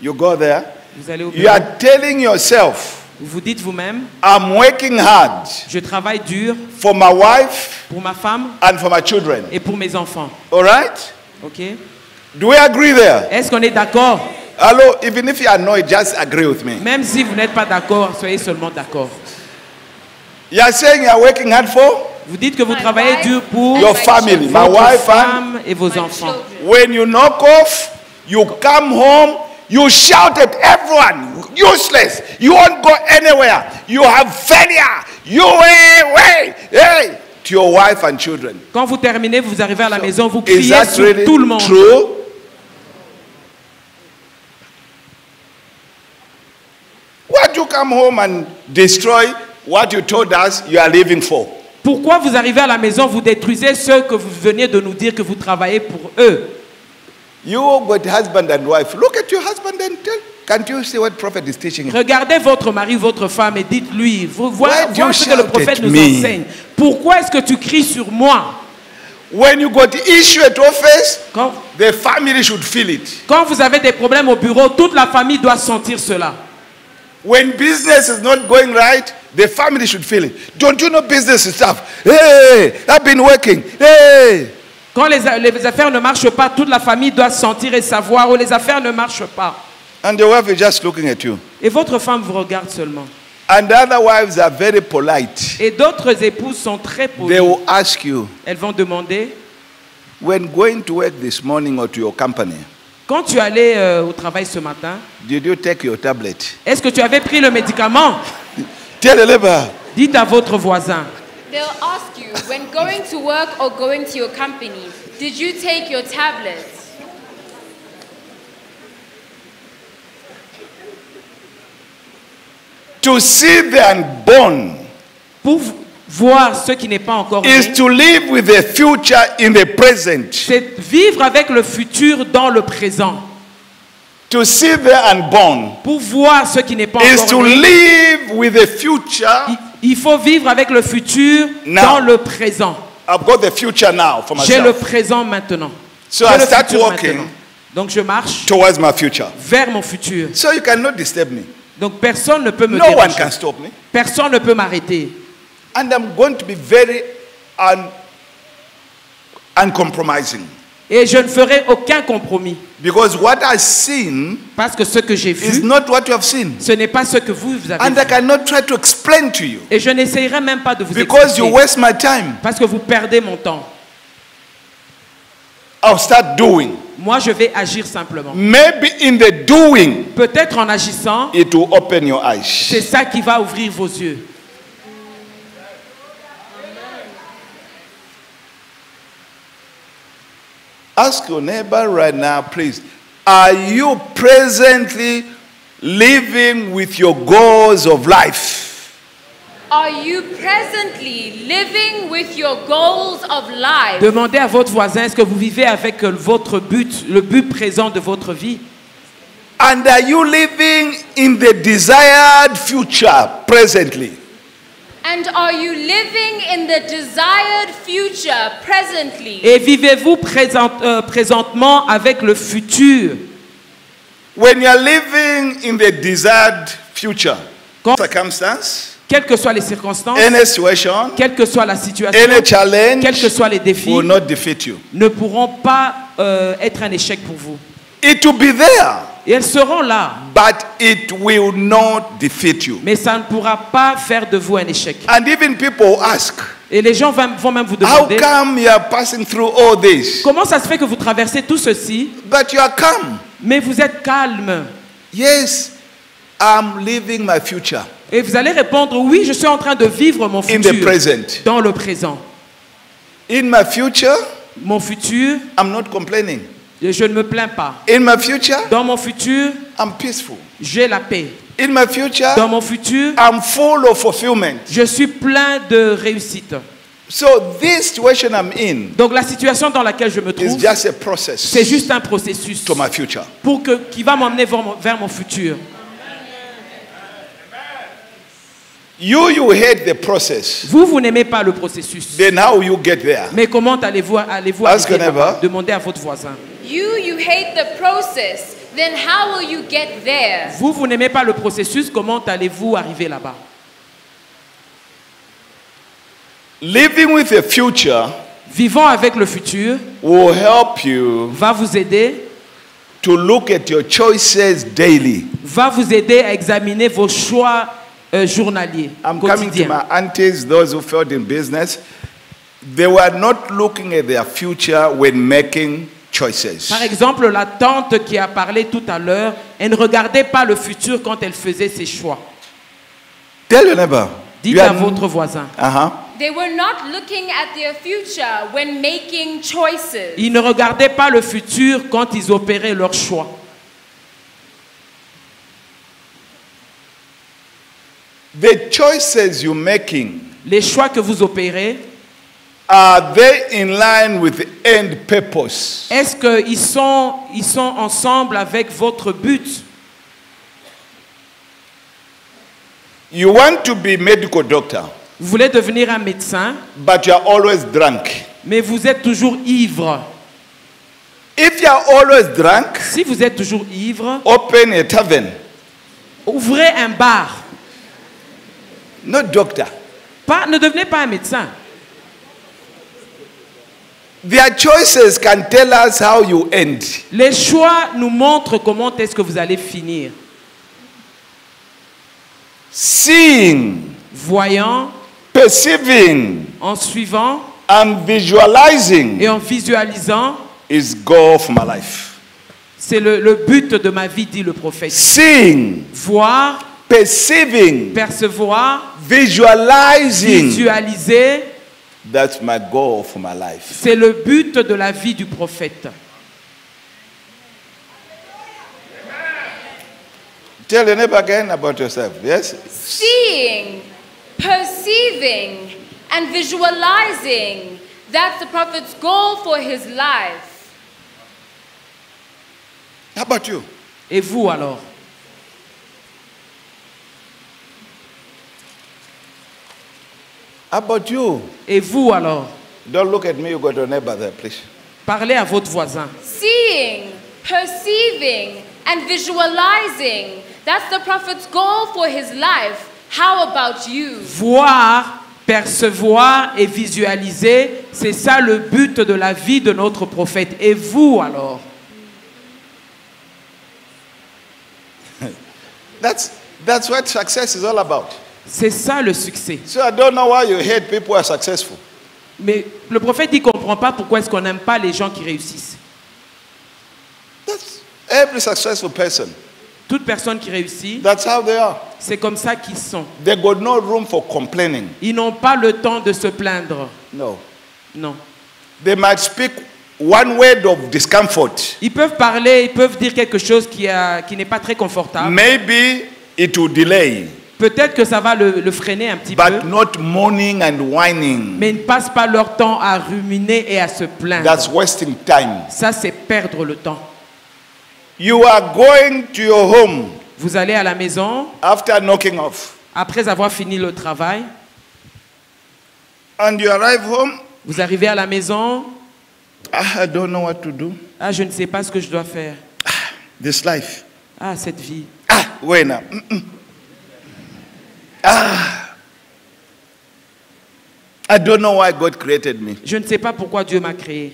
You go there. Vous allez au bureau. You are telling yourself, vous dites vous-même, I'm working hard. Je travaille dur. For my wife. Pour ma femme. And for my children. Et pour mes enfants. All right? Okay. Do we agree there? Est-ce qu'on est d'accord? Hello, even if you are not, just agree with me. Même si vous n'êtes pas d'accord, soyez seulement d'accord. You are saying you are working hard for? Vous dites que vous travaillez dur pour your family, my wife femme et vos enfants. When you knock off, you come home, you shout at everyone, useless. You won't go anywhere. You have failure. You hey, to your wife and children. Quand vous terminez, vous arrivez à la maison, vous criez sur really tout le monde. True? Why do you come home and destroy what you told us you are living for? Pourquoi vous arrivez à la maison, vous détruisez ceux que vous veniez de nous dire que vous travaillez pour eux? You got husband and wife. Look at your husband and tell. Can't you see what prophet is teaching? Regardez votre mari, votre femme et dites-lui. Voilà ce que le prophète nous me? enseigne. Pourquoi est-ce que tu cries sur moi? When you got issue at office, the family should feel it. Quand vous avez des problèmes au bureau, toute la famille doit sentir cela. When business is not going right, the family should feel it. Don't you know business is tough? Hey, I've been working. Hey. Quand les affaires ne marchent pas, toute la famille doit sentir et savoir où les affaires ne marchent pas. And your wife is just looking at you. Et votre femme vous regarde seulement. And the other wives are very polite. Et d'autres épouses sont très polies. They will ask you. Elles vont demander. When going to work this morning or to your company. Quand tu allais au travail ce matin, did you take your tablet? Est-ce que tu avais pris le médicament? Tell the neighbor. Dites à votre voisin. They'll ask you, when going to work or going to your company, did you take your tablets? To see the unborn Pour voir ce qui n'est pas encore is né, to live with the future in the present. c'est vivre avec le futur dans le présent. To see the unborn Pour voir ce qui n'est pas is encore to né, live with the future. il faut vivre avec le futur Now. dans le présent. I've got the future now for J'ai le myself. présent maintenant. So J'ai I le start futur walking maintenant. Donc je marche towards my future. vers mon futur. So you cannot disturb me. Donc personne ne peut me No one déranger. can stop me. Personne ne peut m'arrêter. And I'm going to be very uncompromising. Et je ne ferai aucun compromis. Because what I've seen Parce que ce que j'ai is vu, not what you have seen. ce n'est pas ce que vous avez And vu. I cannot try to explain to you. Et je n'essayerai même pas de vous Because you expliquer. waste my time. Parce que vous perdez mon temps. I'll start doing. Moi, je vais agir simplement. Maybe in the doing, Peut-être en agissant, it will open your eyes. c'est ça qui va ouvrir vos yeux. Ask your neighbor right now, please. Are you presently living with your goals of life? Are you presently living with your goals of life? Demandez à votre voisin, est-ce que vous vivez avec votre but, le but présent de votre vie? And are you living in the desired future presently? And are you living in the desired future presently? Et vivez-vous présentement avec le futur? When you are living in the desired future, circumstance, Quelles que soient les circonstances, any situation, quelle que soit la situation, any challenge, quels que soient les défis, will not defeat you. ne pourront pas être un échec pour vous. It will be there, Et elles seront là, but it will not defeat you. mais ça ne pourra pas faire de vous un échec. And even people ask, Et les gens vont même vous how demander, come you are passing through all this, comment ça se fait que vous traversez tout ceci, but you are calm? mais vous êtes calme? Yes, I'm living my future Et vous allez répondre, oui, je suis en train de vivre mon in the futur present. dans le présent. In my future, Mon futur, I'm not complaining. je ne me plains pas. In my future, Dans mon futur, I'm peaceful. j'ai la paix. In my future, Dans mon futur, I'm full of fulfillment. je suis plein de réussite. So this situation I'm in Donc la situation dans laquelle je me is trouve, just a process c'est juste un processus to my future. qui va m'emmener vers mon futur. You hate the process. Vous n'aimez pas le processus. Then how will you get there? Mais comment allez-vous Ask arriver your là-bas? neighbor. Demandez à votre voisin. You hate the process. Then how will you get there? Vous n'aimez pas le processus, comment allez-vous arriver là-bas? Living with a future Vivant avec le futur will help you va vous aider, to look at your choices daily. va vous aider à examiner vos choix journaliers, I'm coming to quotidiens. my aunties, those who failed in business. They were not looking at their future when making choices. Par exemple, la tante qui a parlé tout à l'heure, elle ne regardait pas le futur quand elle faisait ses choix. Tell your neighbor. Dites You à are- votre voisin. Uh-huh. They were not looking at their future when making choices. Ils ne regardaient pas le futur quand ils opéraient leurs choix. The choices you're making, Les choix que vous opérez, are they in line with the end purpose? est-ce qu'ils sont ensemble avec votre but? You want to be medical doctor, Vous voulez devenir un médecin, but you are always drunk. mais vous êtes toujours ivre. If you are always drunk, Si vous êtes toujours ivre, open a tavern. ouvrez un bar. Not doctor. Ne devenez pas un médecin. Their choices can tell us how you end. Les choix nous montrent comment est-ce que vous allez finir. Seeing, Voyant, perceiving, en suivant and visualizing et en visualisant, is goal for my life. c'est le but de ma vie, dit le prophète. Seeing, Voir, perceiving, percevoir, Visualizing. Visualiser, That's my goal for my life. c'est le but de la vie du prophète. Tell your neighbor again about yourself. Yes? Seeing, perceiving, and visualizing. That's the prophet's goal for his life. How about you? Et vous alors? How about you? Et vous alors? Don't look at me, you got your neighbor there, please. Parlez à votre voisin. Seeing, perceiving, and visualizing. That's the prophet's goal for his life. How about you? Voir, percevoir et visualiser, c'est ça le but de la vie de notre prophète. Et vous alors? That's what success is all about. C'est ça le succès. So I don't know why you hate people who are successful. Mais le prophète ne comprend pas pourquoi est-ce qu'on n'aime pas les gens qui réussissent. That's every successful person. Toute personne qui réussit, That's how they are. c'est comme ça qu'ils sont. They got no room for complaining. Ils n'ont pas le temps de se plaindre. No. Non. They might speak one word of discomfort. Ils peuvent parler, ils peuvent dire quelque chose qui n'est pas très confortable. Maybe it will delay. Peut-être que ça va le freiner un petit But peu. not moaning and whining. Mais ils ne passent pas leur temps à ruminer et à se plaindre. That's wasting time. Ça, c'est perdre le temps. You are going to your home Vous allez à la maison, after knocking off. après avoir fini le travail. And you arrive home. Vous arrivez à la maison. I don't know what to do. Ah, je ne sais pas ce que je dois faire. This life. Ah, cette vie. Wait now. I don't know why God created me. Je ne sais pas pourquoi Dieu m'a créé.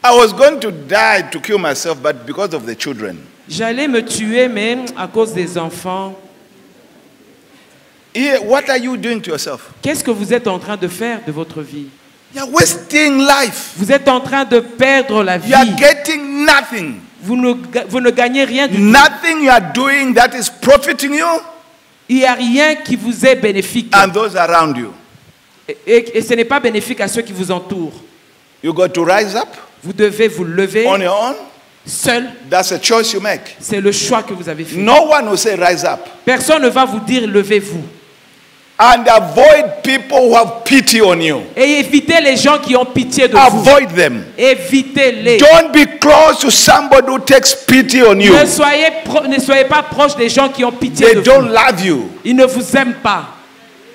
I was going to die to kill myself, but because of the children. J'allais me tuer, mais à cause des enfants. What are you doing to yourself? Qu'est-ce que vous êtes en train de faire de votre vie? You're wasting life. Vous êtes en train de perdre la vie. You are getting nothing. Vous ne gagnez rien du tout. Nothing you are doing that is profiting you. Il n'y a rien qui vous est bénéfique. And those around you. Et ce n'est pas bénéfique à ceux qui vous entourent. You got to rise up. Vous devez vous lever. On your own. Seul. That's a choice you make. C'est le choix que vous avez fait. No one will say rise up. Personne ne va vous dire levez-vous. And avoid people who have pity on you. Et évitez les gens qui ont pitié de vous. Avoid them. Évitez-les. Don't be close to somebody who takes pity on you. Ne soyez pas proche des gens qui ont pitié de They don't vous. love you. Ils ne vous aiment pas.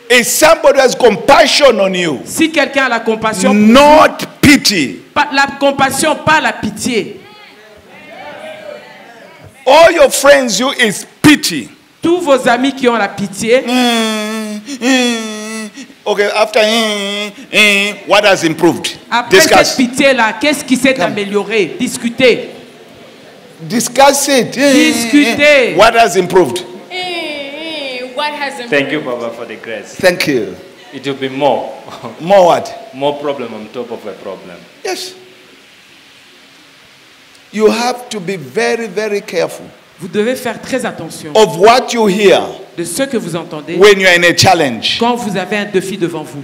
If somebody has compassion on you, si quelqu'un a la compassion, not pity. Pas la compassion, pas la pitié. All your friends you is pity. Tous vos amis qui ont la pitié. Okay, after what has improved? Après Discuss. cette pitié-là, qu'est-ce qui s'est amélioré? Discutez. Discuss it. Discutez. What has improved? What has improved? Thank you, Baba, for the grace. Thank you. It will be more. More what? More problem on top of a problem. Yes. You have to be very, very careful. Vous devez faire très attention of what you hear de ce que vous entendez when you are in a challenge. Quand vous avez un défi devant vous.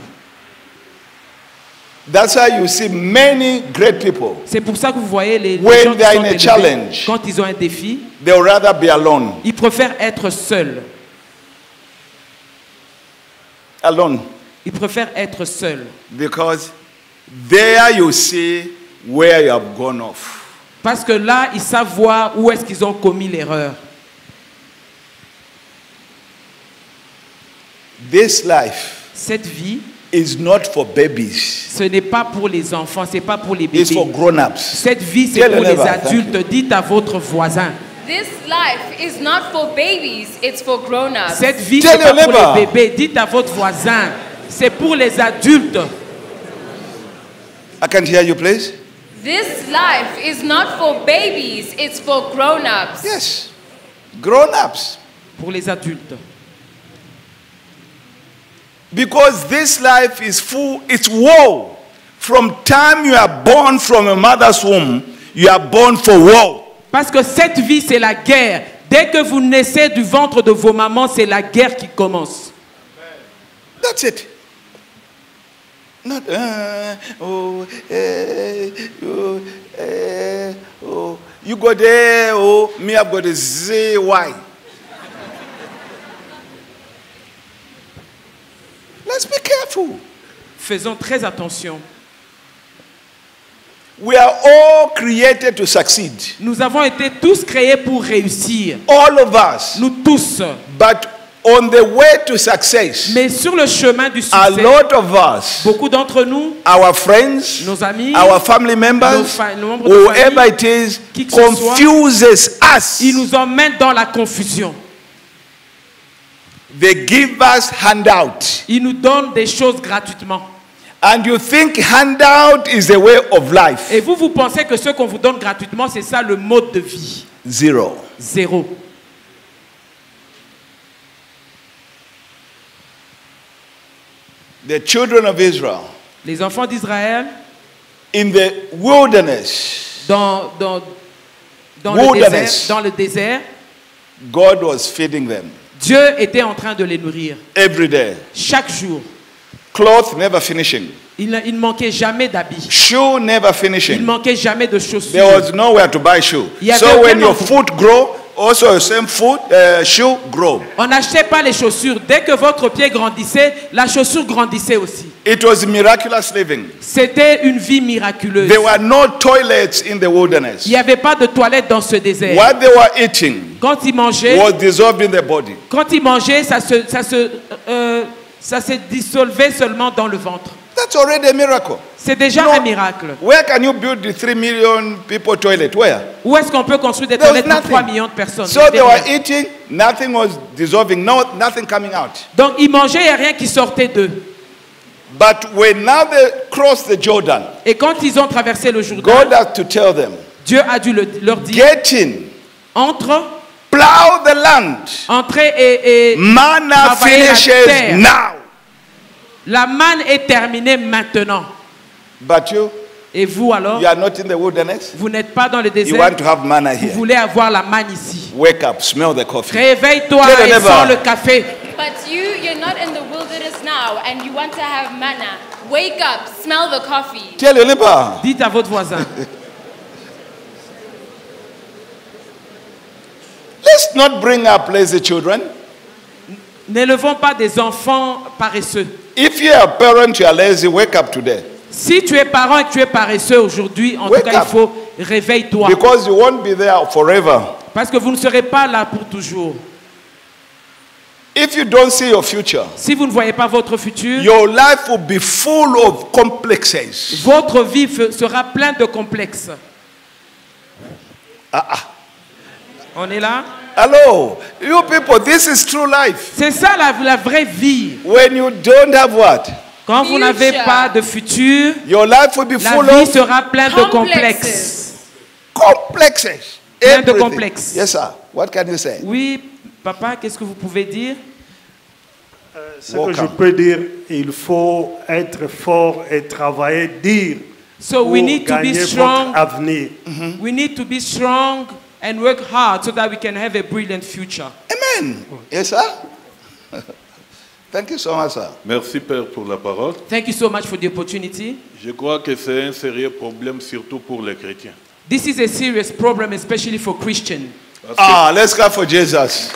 That's why you see many great people. C'est pour ça que vous voyez les when gens qui they are sont in a élevés, challenge, quand ils ont un défi, they would rather be alone. Ils préfèrent être seuls. Alone. Ils préfèrent être seuls. Because there you see where you have gone off. Parce que là, ils savent voir où est-ce qu'ils ont commis l'erreur. This life Cette vie is not for babies. Ce n'est pas pour les enfants, c'est pas pour les bébés. It's for grown-ups. Cette vie, c'est Tell pour the les neighbor, adultes. Dites à votre voisin. This life is not for babies, it's for grown-ups. Cette vie, c'est pas pour les bébés. Dites à votre voisin. C'est pour les adultes. I can't hear you, please. This life is not for babies, it's for grown-ups. Yes. Grown-ups. Pour les adultes. Because this life is full, it's war. From time you are born from a mother's womb, you are born for war. Parce que cette vie, c'est la guerre. Dès que vous naissez du ventre de vos mamans, c'est la guerre qui commence. That's it. Not, you go there, me I've got a ZY. Let's be careful. Faisons très attention. We are all created to succeed. Nous avons été tous créés pour réussir. All of us. Nous tous. But on the way to success, mais sur le chemin du succès, a lot of us, beaucoup d'entre nous, our friends, nos amis, our family members, whoever it is, confuses us. Ils nous emmènent dans la confusion. They give us handout. Ils nous donnent des choses gratuitement. And you think handout is the way of life. Et vous pensez que ce qu'on vous donne gratuitement, c'est ça le mode de vie. Zero. Zéro. The children of Israel, les enfants d'Israël, in the wilderness, dans le désert, God was feeding them. Dieu était en train de les nourrir. Every day. Chaque jour. Cloth never finishing. Il ne manquait jamais d'habits. Shoe never finishing. Il ne manquait jamais de chaussures. There was nowhere to buy shoe. So when your foot grow, also the same foot, shoe grow. On n'achetait pas les chaussures. Dès que votre pied grandissait, la chaussure grandissait aussi. It was miraculous living. C'était une vie miraculeuse. There were no toilets in the wilderness. Il n'y avait pas de toilettes dans ce désert. What they were eating quand ils mangeaient, was dissolved in their body. Quand ils mangeaient, ça se dissolvait seulement dans le ventre. That's already a miracle. C'est déjà un miracle. Where can you build the 3 million people toilet? Where? Où est-ce qu'on peut construire des toilettes pour 3 millions de personnes? So they were eating, nothing was dissolving, nothing coming out. Donc ils mangeaient, il n'y a rien qui sortait d'eux. But when now they crossed the Jordan, et quand ils ont traversé le Jourdain, God had to tell them, Dieu a dû leur dire, get in, entre, plow the land, entrez et manna finishes now. La manne est terminée maintenant. But you, et vous alors, you are not in the wilderness. Vous n'êtes pas dans le désert. You want to have manna here. Vous voulez avoir la manne ici. Wake up, smell the coffee. Réveille-toi et sens le café. But you're not in the wilderness now, and you want to have manna. Wake up, smell the coffee. Tell your neighbor. Dites à votre voisin. Let's not bring up lazy children. N'élevons pas des enfants paresseux. If you are a parent, you are lazy, wake up today. Si tu es parent et que tu es paresseux aujourd'hui, en tout cas, il faut réveille-toi. Because you won't be there forever. Parce que vous ne serez pas là pour toujours. If you don't see your future, si vous ne voyez pas votre futur, your life will be full of complexes. Votre vie sera pleine de complexes. On est là? Hello, you people, this is true life. C'est ça la vraie vie. When you don't have what? Quand vous n'avez pas de futur, your life will be full la vie sera pleine de complexes. Complexes. Plein de complexes. Yes, sir. What can you say? Oui, papa, qu'est-ce que vous pouvez dire? Ce que je peux dire, il faut être fort et travailler dur. So we need to be strong. Avenir. We need to be strong and work hard so that we can have a brilliant future. Amen. Yes, sir. Thank you so much, sir. Merci, Père, pour la parole. Thank you so much for the opportunity. Je crois que c'est un sérieux problème, surtout pour les chrétiens. This is a serious problem, especially for Christians. Let's clap for Jesus.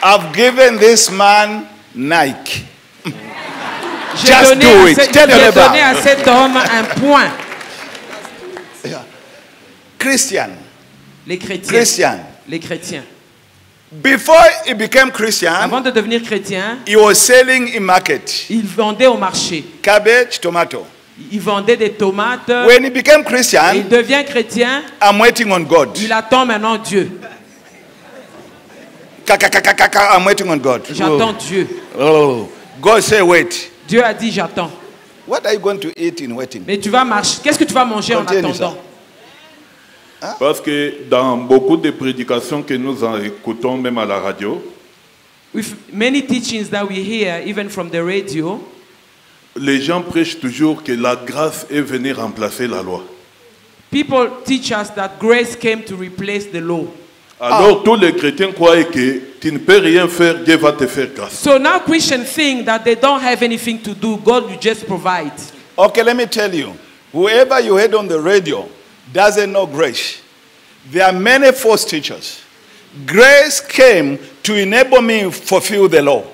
I've given this man Nike. Just do it. Tell your neighbor. J'ai donné à cet homme un point. Christian. Les chrétiens. Christian. Les chrétiens. Before he became Christian, avant de devenir chrétien, he was selling in market. Il vendait au marché. Cabbage, tomato. Il vendait des tomates. When he became Christian, il devient chrétien. I'm waiting on God. Il attend maintenant Dieu. I'm waiting on God. J'attends Dieu. Oh. God say wait. Dieu a dit j'attends. What are you going to eat in waiting? Mais tu vas marcher. Qu'est-ce que tu vas manger en attendant? Parce que dans beaucoup de prédications que nous écoutons, même à la radio, with many teachings that we hear, even from the radio, les gens prêchent toujours que la grâce est venue remplacer la loi. People teach us that grace came to replace the law. Alors tous les chrétiens croient que tu ne peux rien faire, Dieu va te faire grâce. So now Christians think that they don't have anything to do. God will just provide. Okay, let me tell you. Whoever you heard on the radio doesn't know grace. There are many false teachers. Grace came to enable me to fulfill the law.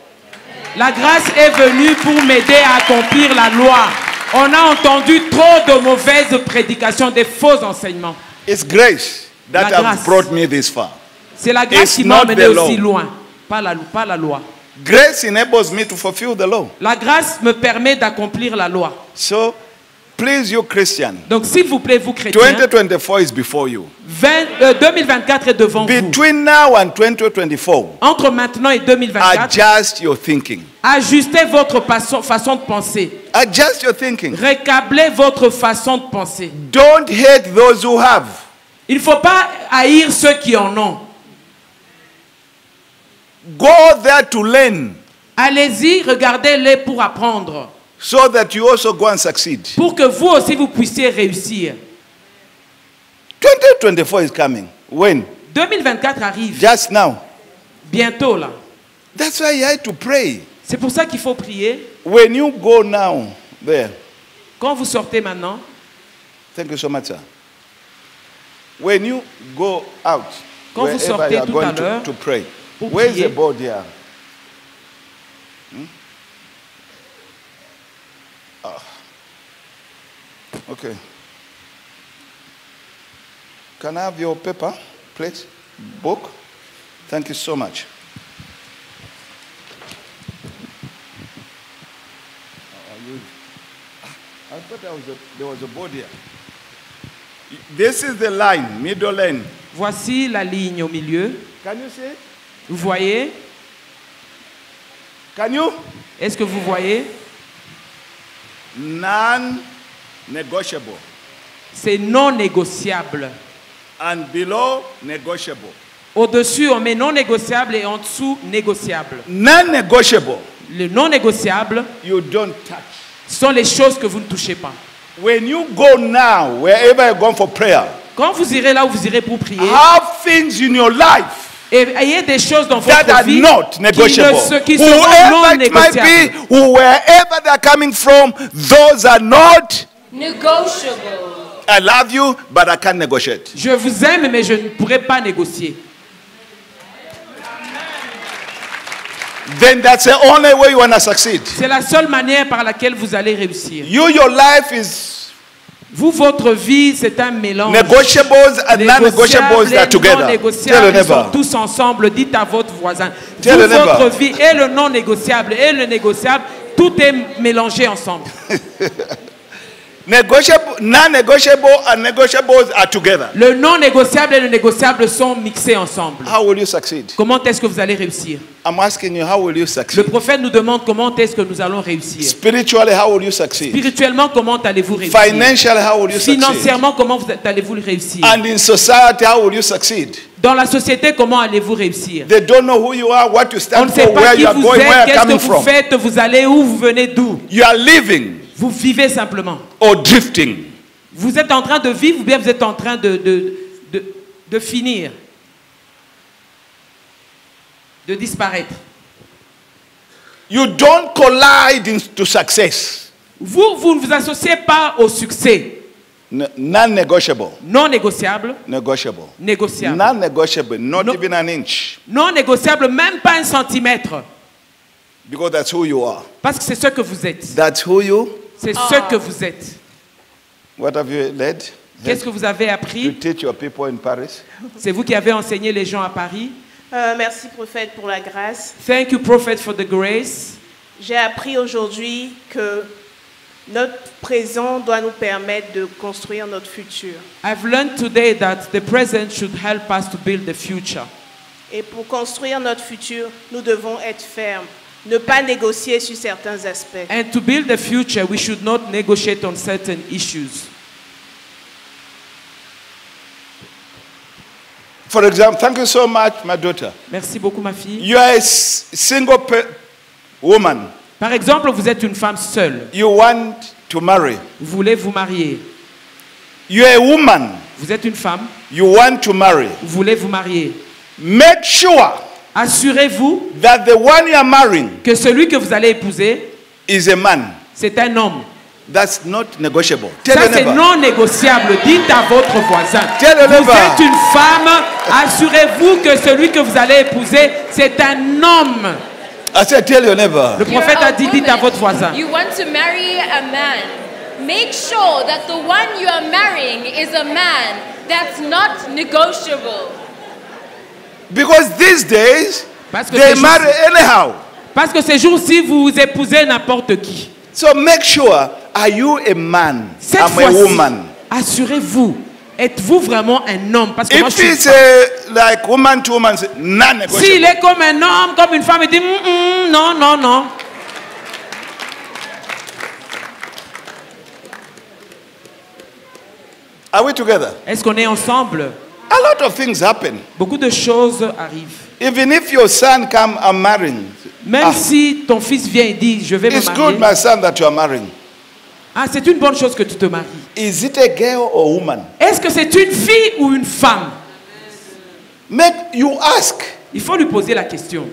La grâce est venue pour m'aider à accomplir la loi. On a entendu trop de mauvaises prédications, des faux enseignements. It's grace that has brought me this far. C'est la grâce qui m'a mené aussi loin, pas la loi. Grace enables me to fulfill the law. La grâce me permet d'accomplir la loi. So, please, you Christian. Donc, s'il vous plaît, vous chrétiens, 2024 is before you. 2024 est devant vous. Between now and 2024, entre maintenant et 2024, adjust your thinking. Ajustez votre façon de penser. Adjust your thinking. Récablez votre façon de penser. Don't hate those who have. Il ne faut pas haïr ceux qui en ont. Go there to learn. Allez-y, regardez-les pour apprendre. So that you also go and succeed. Pour que vous aussi vous puissiez réussir. 2024 is coming. When? 2024 arrive. Just now. Bientôt là. That's why you have to pray. C'est pour ça qu'il faut prier. When you go now there. Quand vous sortez maintenant. Thank you so much, sir. When you go out, quand vous sortez tout à l'heure, to pray. Where is the board here? Okay. Can I have your paper, please? Book? Thank you so much. I thought there was a board here. This is the line, middle line. Voici la ligne au milieu. Can you see? Vous voyez? Can you? Est-ce que vous voyez? Non-negotiable. C'est non négociable. And below, negotiable. Au-dessus, on met non négociable et en dessous, négociable. Non-negotiable. Le non négociable, you don't touch. Sont les choses que vous ne touchez pas. When you go now, wherever you're going for prayer, quand vous irez là où vous irez pour prier, have things in your life. Et ayez des choses dans votre that vie are not negotiable. qui seront non négociables. Wherever they're coming from, those are not negotiable. I love you, but I can't negotiate. Je vous aime, mais je ne pourrai pas négocier. Then that's the only way you want to succeed. C'est la seule manière par laquelle vous allez réussir. Your life is. Vous, votre vie, c'est un mélange. Negotiables and non-negotiables are together. Négociables, ils sont tous ensemble. Dites à votre voisin. Votre vie et le non négociable et le négociable, tout est mélangé ensemble. Non-negotiable and negotiables are together. Le non négociable et le négociable sont mixés ensemble. How will you succeed? Comment est-ce que vous allez réussir? I'm asking you, how will you succeed? Le prophète nous demande comment est-ce que nous allons réussir. Spiritually, how will you succeed? Spirituellement, comment allez-vous réussir? Financially, how will you succeed? Financièrement, comment allez-vous réussir? And in society, how will you succeed? Dans la société, comment allez-vous réussir? They don't know who you are, what you stand on ne sait for, pas where qui you are vous going, êtes, where you're qu'est-ce coming que vous from. faites, vous allez où, vous venez d'où? You are living. Vous vivez simplement. Or drifting. Vous êtes en train de vivre ou bien vous êtes en train de finir, de disparaître. You don't collide into success. Vous ne vous associez pas au succès. Non-negotiable. Non négociable. Negotiable. Négociable. Non-negotiable, not even an inch. Non négociable, même pas un centimètre. Because that's who you are. Parce que c'est ce que vous êtes. That's who you. C'est ce que vous êtes. What have you led? Qu'est-ce que vous avez appris? To teach your people in Paris. C'est vous qui avez enseigné les gens à Paris. Merci prophète pour la grâce. Thank you prophet for the grace. J'ai appris aujourd'hui que notre présent doit nous permettre de construire notre futur. I've learned today that the present should help us to build the future. Et pour construire notre futur, nous devons être fermes, ne pas négocier sur certains aspects. And to build the future, we should not negotiate on certain issues. For example, thank you so much, my daughter. Merci beaucoup, ma fille. You are a single woman. Par exemple, vous êtes une femme seule. You want to marry. Vous voulez vous marier. You're a woman. Vous êtes une femme. You want to marry. Vous voulez vous marier. Make sure assurez-vous that the one you are marrying que celui que vous allez épouser is a man. C'est un homme. That's not negotiable. Ça, c'est non négociable. Dites à votre voisin. Vous êtes une femme. Assurez-vous que celui que vous allez épouser, c'est un homme. I said, tell your neighbor. Le prophète a dit, dites à votre voisin. You want to marry a man. Make sure that the one you are marrying is a man that's not negotiable. Because these days, they marry anyhow. Parce que ces jours-ci, vous épousez n'importe qui. So make sure, are you a man? Cette I'm a woman. Assurez-vous, êtes-vous vraiment un homme? Parce que moi, If it's like woman to woman, non-negotiable. S'il est comme un homme, comme une femme, il dit non, non, non. Are we together? Est-ce qu'on est ensemble? A lot of things happen. Beaucoup de choses arrivent. Even if your son come and marrying. Même si ton fils vient et dit, je vais me marier. It's good, my son, that you are marrying. Ah, c'est une bonne chose que tu te maries. Is it a girl or woman? Est-ce que c'est une fille ou une femme? You ask. Il faut lui poser la question.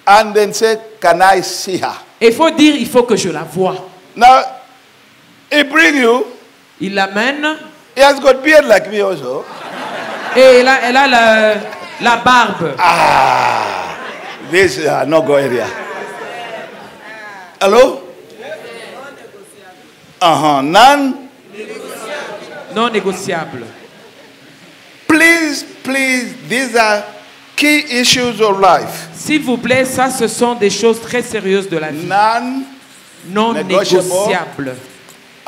And then say, can I see her? Et il faut dire, il faut que je la voie. Now, he bring you. Il l'amène. He has got beard like me also. Et elle a la barbe. Ah, this is a no-go area. Hello? Non négociable. Please, these are key issues of life. S'il vous plaît, ça, ce sont des choses très sérieuses de la vie. Non négociables.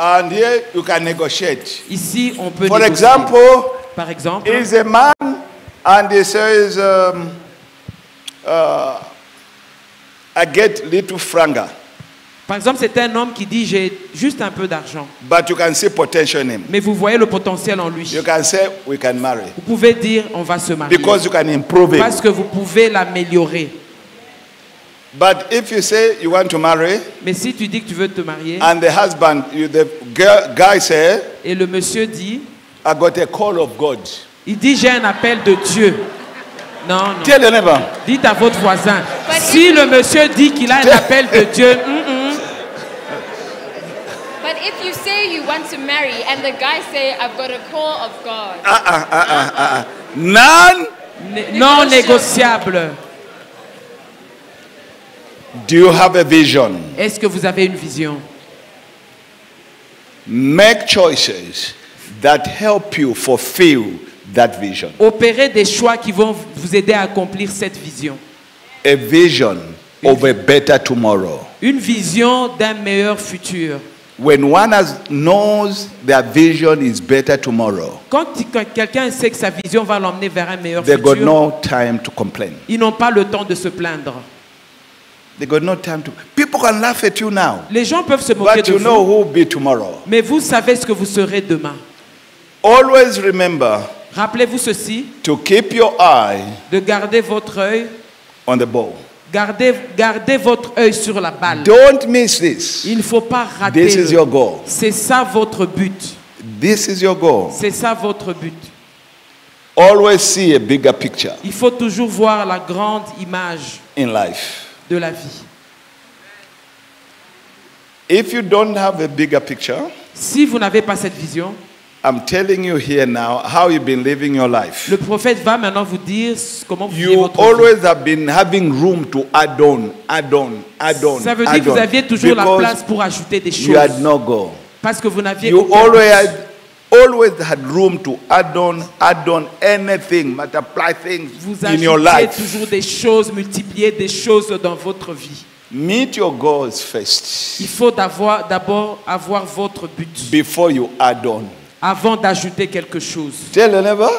And here you can negotiate. Ici, on peut For négocier. Par exemple, is a man and he says, I get little franga. Par exemple, c'est un homme qui dit, j'ai juste un peu d'argent. But you can see potential in him. Mais vous voyez le potentiel en lui. You can say, we can marry. Vous pouvez dire, on va se marier. Because you can improve it. Parce que vous pouvez l'améliorer. But if you say you want to marry, mais si tu dis que tu veux te marier, and the husband, the guy say, et le monsieur dit, I got a call of God. Il dit, j'ai un appel de Dieu. Non, non. Tell your neighbor. Dites à votre voisin. Si le monsieur dit qu'il a un appel de Dieu, But if you say you want to marry and the guy say, I've got a call of God. Non négociable. Do you have a vision? Est-ce que vous avez une vision? Make choices that help you fulfill that vision. Opérez des choix qui vont vous aider à accomplir cette vision. A vision of a better tomorrow. Une vision d'un meilleur futur. When one knows their vision is better tomorrow, quand quelqu'un sait que sa vision va l'emmener vers un meilleur they futur, got no time to complain. Ils n'ont pas le temps de se plaindre. They got no time to. People can laugh at you now. Les gens peuvent se moquer But de you vous. know who will be tomorrow. Mais vous savez ce que vous serez demain. Always remember. Rappelez-vous ceci. To keep your eye. De garder votre œil. On the ball. Gardez votre œil sur la balle. Don't miss this. Il ne faut pas rater. This is your goal. C'est ça votre but. This is your goal. C'est ça votre but. Always see a bigger picture. Il faut toujours voir la grande image in life. De la vie. If you don't have a bigger picture, si vous n'avez pas cette vision, I'm telling you here now how you've been living your life. Le prophète va maintenant vous dire comment vous vivez You votre always vie. have been having room to add on. Ça veut dire que vous aviez toujours la place pour ajouter des choses. You had no goal. Parce que vous n'aviez You aucun always had room to add on anything, multiply things vous in your ajoutez life. toujours des choses, multiplier des choses dans votre vie. Meet your goals first. Il faut d'abord avoir votre but. Before you add on. Avant d'ajouter quelque chose. Tell your neighbor.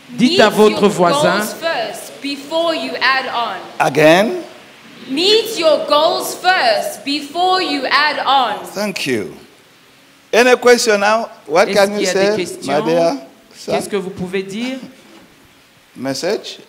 Dites à votre voisin. Meet your goals first before you add on. Again. Meet your goals first before you add on. Thank you. Any question now? What can you say, my dear? Qu'est-ce que vous pouvez dire? Message?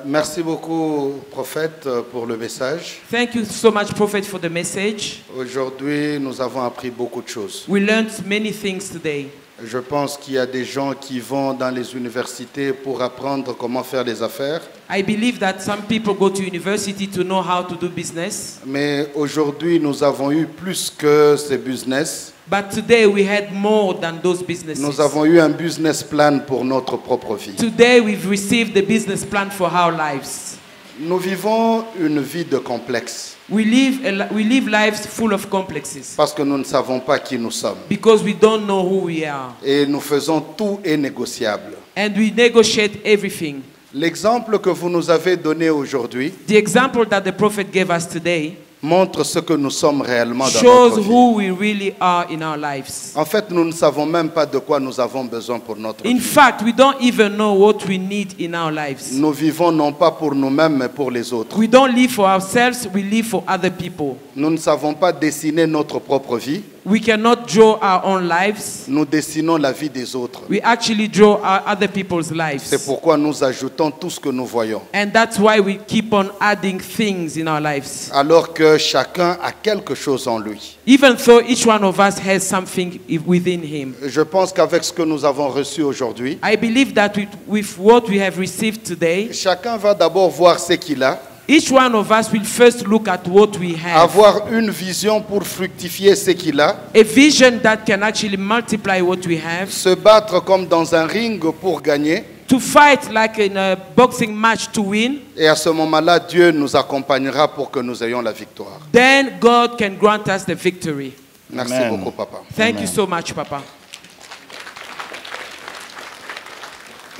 Merci beaucoup, prophète, pour le message. Thank you so much, prophet, for the message. Aujourd'hui, nous avons appris beaucoup de choses. We learned many things today. Je pense qu'il y a des gens qui vont dans les universités pour apprendre comment faire des affaires. I believe that some people go to university to know how to do business. Mais aujourd'hui, nous avons eu plus que ces business. But today we had more than those businesses. Nous avons eu un business plan pour notre propre vie. Today we've received the business plan for our lives. Nous vivons une vie de complexe. We live lives full of complexes. Parce que nous ne savons pas qui nous sommes. Because we don't know who we are. Et nous faisons tout est négociable. And we negotiate everything. L'exemple que vous nous avez donné aujourd'hui The example that the prophet gave us today montre ce que nous sommes réellement dans shows notre vie. who we really are in our lives. En fait, nous ne savons même pas de quoi nous avons besoin pour notre In vie. fact, we don't even know what we need in our lives. Nous vivons non pas pour nous-mêmes, mais pour les autres. We don't live for ourselves, we live for other people. Nous ne savons pas dessiner notre propre vie. We cannot draw our own lives. Nous dessinons la vie des autres. We actually draw other people's lives. C'est pourquoi nous ajoutons tout ce que nous voyons. And that's why we keep on adding things in our lives. Alors que chacun a quelque chose en lui. Even though each one of us has something within him. Je pense qu'avec ce que nous avons reçu aujourd'hui, I believe that with what we have received today, chacun va d'abord voir ce qu'il a. each one of us will first look at what we have. Avoir une vision pour fructifier ce qu'il a. A vision that can actually multiply what we have. Se battre comme dans un ring pour gagner. To fight like in a boxing match to win. Et à ce moment-là, Dieu nous accompagnera pour que nous ayons la victoire. Then God can grant us the victory. Merci Amen. beaucoup, Papa. Thank you so much, Papa.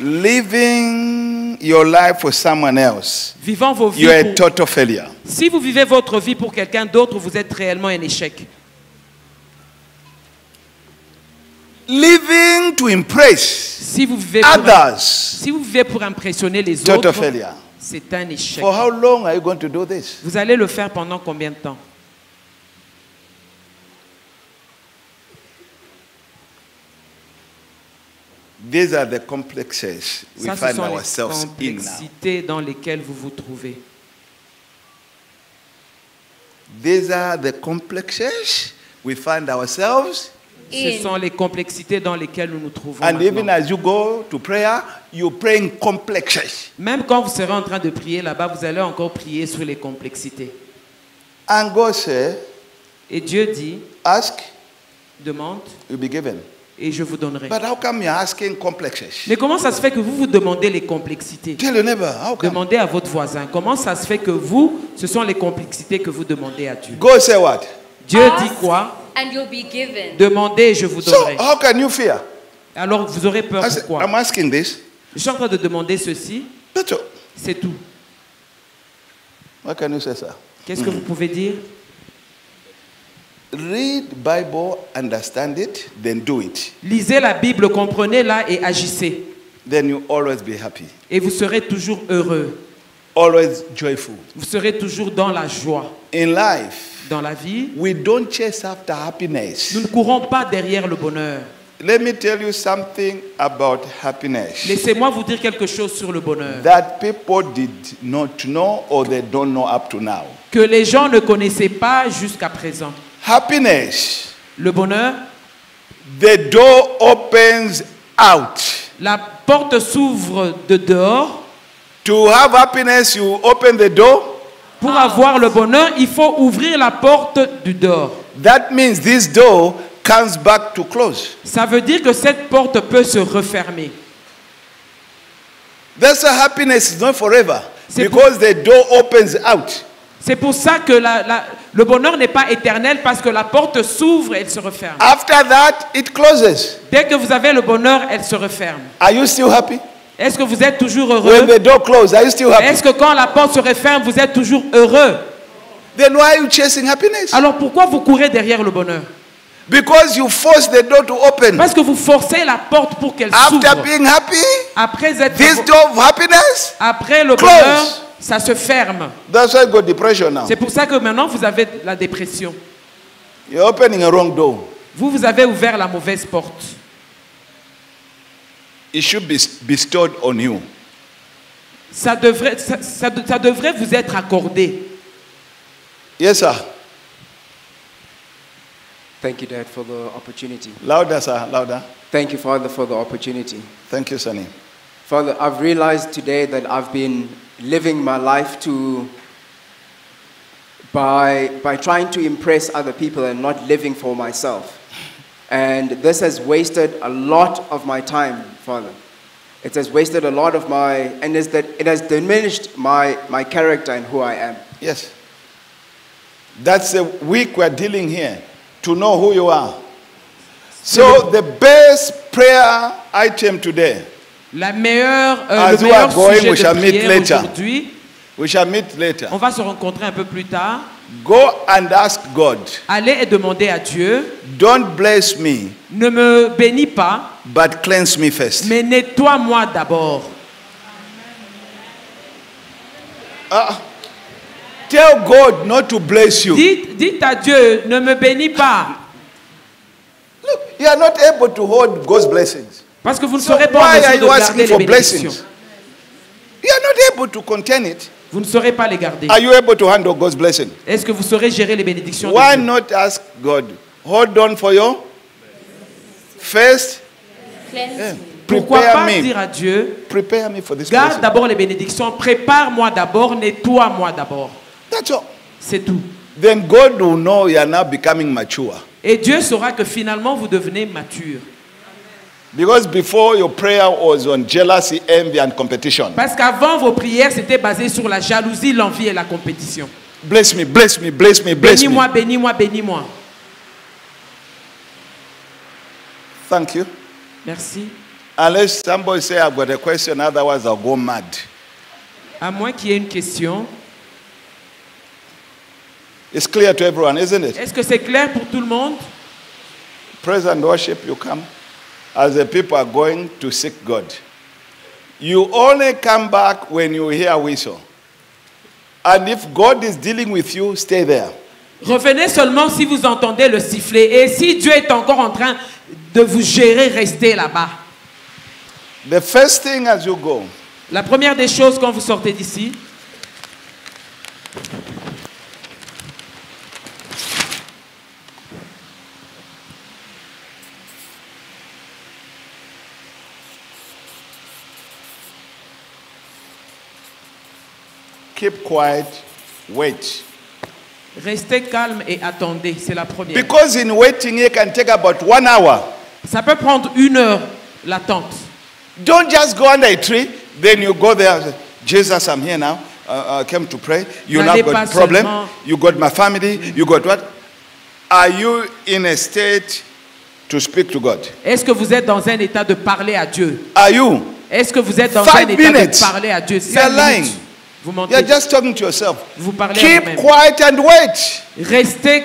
Living your life for someone else, Vivant vos vies you are a pour... total failure. Si vous vivez votre vie pour quelqu'un d'autre, vous êtes réellement un échec. Living to impress Si vous vivez pour impressionner les total autres, failure. c'est un échec. For how long are you going to do this? Vous allez le faire pendant combien de temps? These are the complexes we Ça, ce find sont les ourselves in now. complexités dans lesquelles vous vous trouvez. These are the complexes we find ourselves. Ce sont les complexités dans lesquelles nous nous trouvons And even maintenant. as you go to prayer, you're praying complexes. Même quand vous serez en train de prier là-bas, vous allez encore prier sur les complexités. And God said, Et Dieu dit, ask, demande, you'll be given. et je vous donnerai. But how come you're asking complexes? Mais comment ça se fait que vous vous demandez les complexités? Tell your neighbor, how come? Demandez à votre voisin. Comment ça se fait que vous, ce sont les complexités que vous demandez à Dieu? God say what? Dieu dit quoi? And you'll be given. Demandez et je vous So donnerai. how can you fear? Alors vous aurez peur, pourquoi? I'm asking this. Je suis en train de demander ceci. C'est tout. What can you say, sir? Qu'est-ce que vous pouvez dire? Read Bible, understand it, then do it. Lisez la Bible, comprenez-la et agissez. Then you always be happy. Et vous serez toujours heureux. Always joyful. Vous serez toujours dans la joie. In life, dans la vie, we don't chase after happiness. Nous ne courons pas derrière le bonheur. Let me tell you something about happiness. Laissez-moi vous dire quelque chose sur le bonheur. That people did not know or they don't know up to now. Que les gens ne connaissaient pas jusqu'à présent. Happiness. Le bonheur. The door opens out. La porte s'ouvre de dehors. To have happiness, you open the door. Pour avoir le bonheur, il faut ouvrir la porte du dehors. That means this door comes back to close. Ça veut dire que cette porte peut se refermer. That's why happiness is not forever. Because the door opens out. C'est pour ça que le bonheur n'est pas éternel parce que la porte s'ouvre et elle se referme. After that, it closes. Dès que vous avez le bonheur, elle se referme. Are you still happy? Est-ce que vous êtes toujours heureux? When the door closes, are you still happy? Est-ce que quand la porte se referme, vous êtes toujours heureux? Then why are you chasing happiness? Alors pourquoi vous courez derrière le bonheur? Because you force the door to open. Parce que vous forcez la porte pour qu'elle s'ouvre. After being happy, après être this door of happiness, après le close. bonheur, ça se ferme. That's why you got depression now. C'est pour ça que maintenant vous avez la dépression. You're opening a wrong door. Vous avez ouvert la mauvaise porte. It should be bestowed on you. Ça devrait vous être accordé. Yes, sir. Thank you, Dad, for the opportunity. Louder, sir. Louder. Thank you, Father, for the opportunity. Thank you, Sonny. Father, I've realized today that I've been living my life by trying to impress other people and not living for myself. And this has wasted a lot of my time, Father. It has wasted a lot of and it has diminished my character and who I am. Yes. That's the week we're dealing here, to know who you are. So the best prayer item today, le meilleur we sujet shall de meet prière later. aujourd'hui, We shall meet later. on va se rencontrer un peu plus tard. Go and ask God. Allez et demandez à Dieu. Don't bless me. Ne me bénis pas. But cleanse me first. Mais nettoie-moi d'abord. Tell God not to bless you. Dites à Dieu, ne me bénis pas. Look, you are not able to hold God's blessings. Parce que vous ne So serez pas en why mesure are de you garder asking les for bénédictions. blessings? You are not able to contain it. Vous ne saurez pas les garder. Are you able to handle God's blessing? Est-ce que vous saurez gérer les bénédictions de Why Dieu? not ask God? Hold on for you. First, Pourquoi prepare pas me. dire à Dieu, Prepare me for this garde blessing. d'abord les bénédictions, prépare-moi d'abord, nettoie-moi d'abord. That's all. C'est tout. Then God will know you are now becoming mature. Et Dieu saura que finalement vous devenez mature. Because before your prayer was on jealousy, envy, and competition. Parce qu'avant vos prières c'était basé sur la jalousie, l'envie et la compétition. Bless me, bless me, bless me, bless me. Bénis-moi, bénis-moi, bénis-moi. Thank you. Merci. Unless somebody say I've got a question, otherwise I'll go mad. À moins qu'il y ait une question. It's clear to everyone, isn't it? Est-ce que c'est clair pour tout le monde? Praise and worship, you come. As the people are going to seek God. You only come back when you hear a whistle. And if God is dealing with you, stay there. Revenez seulement si vous entendez le sifflet. Et si Dieu est encore en train de vous gérer, restez là-bas. The first thing as you go, La première des choses quand vous sortez d'ici, keep quiet, wait. restez calme et attendez. C'est la première. Because in waiting, it can take about 1 hour. Ça peut prendre 1 heure, l'attente. Don't just go under a tree, then you go there. Jesus, I'm here now. I came to pray. You now got a problem. You got my family. You got what? Are you in a state to speak to God? Est-ce que vous êtes dans un état de parler à Dieu? Are you? Est-ce que vous êtes dans 5 un état minutes. de parler à Dieu? You're 5 lying. minutes. Vous mentez. You're just talking to yourself. Vous parlez à Keep vous-même. quiet and wait. Restez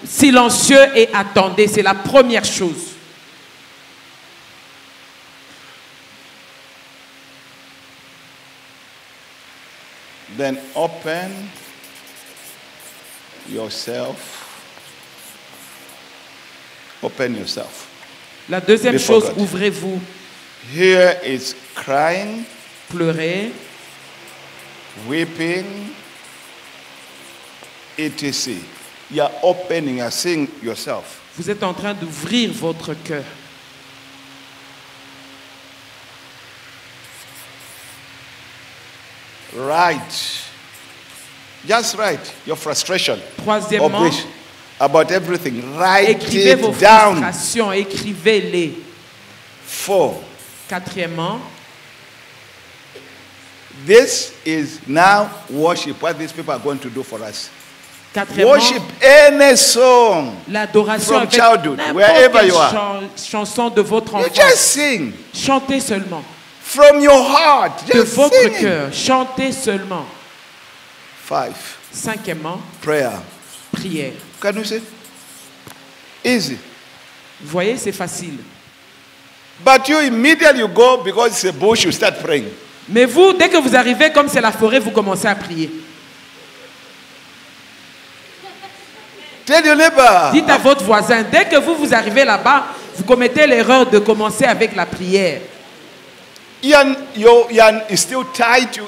silencieux et attendez. C'est la première chose. Then open yourself. Open yourself. La deuxième Before chose, God. ouvrez-vous. Here is crying, Pleurez, weeping, etc. You are opening, you are seeing yourself. vous êtes en train d'ouvrir votre cœur. Write. Just write your frustration. Troisièmement, Of which, about everything. Write écrivez vos it down. frustrations, écrivez-les. 4. Quatrièmement, This is now worship, what these people are going to do for us. quatrièmement, Worship any song l'adoration from avec childhood, n'importe wherever quelle you are. chanson de votre You enfance. just sing Chantez seulement. from your heart. De Just votre sing. cœur. Chantez seulement. 5. Cinquièmement, Prayer. prière. Can you see? Easy. Vous voyez, c'est facile. But you immediately you go because it's a bush, you start praying. Mais vous, dès que vous arrivez, comme c'est la forêt, vous commencez à prier. Tell your neighbor. Dites à votre voisin, dès que vous arrivez là-bas, vous commettez l'erreur de commencer avec la prière. You're still tight.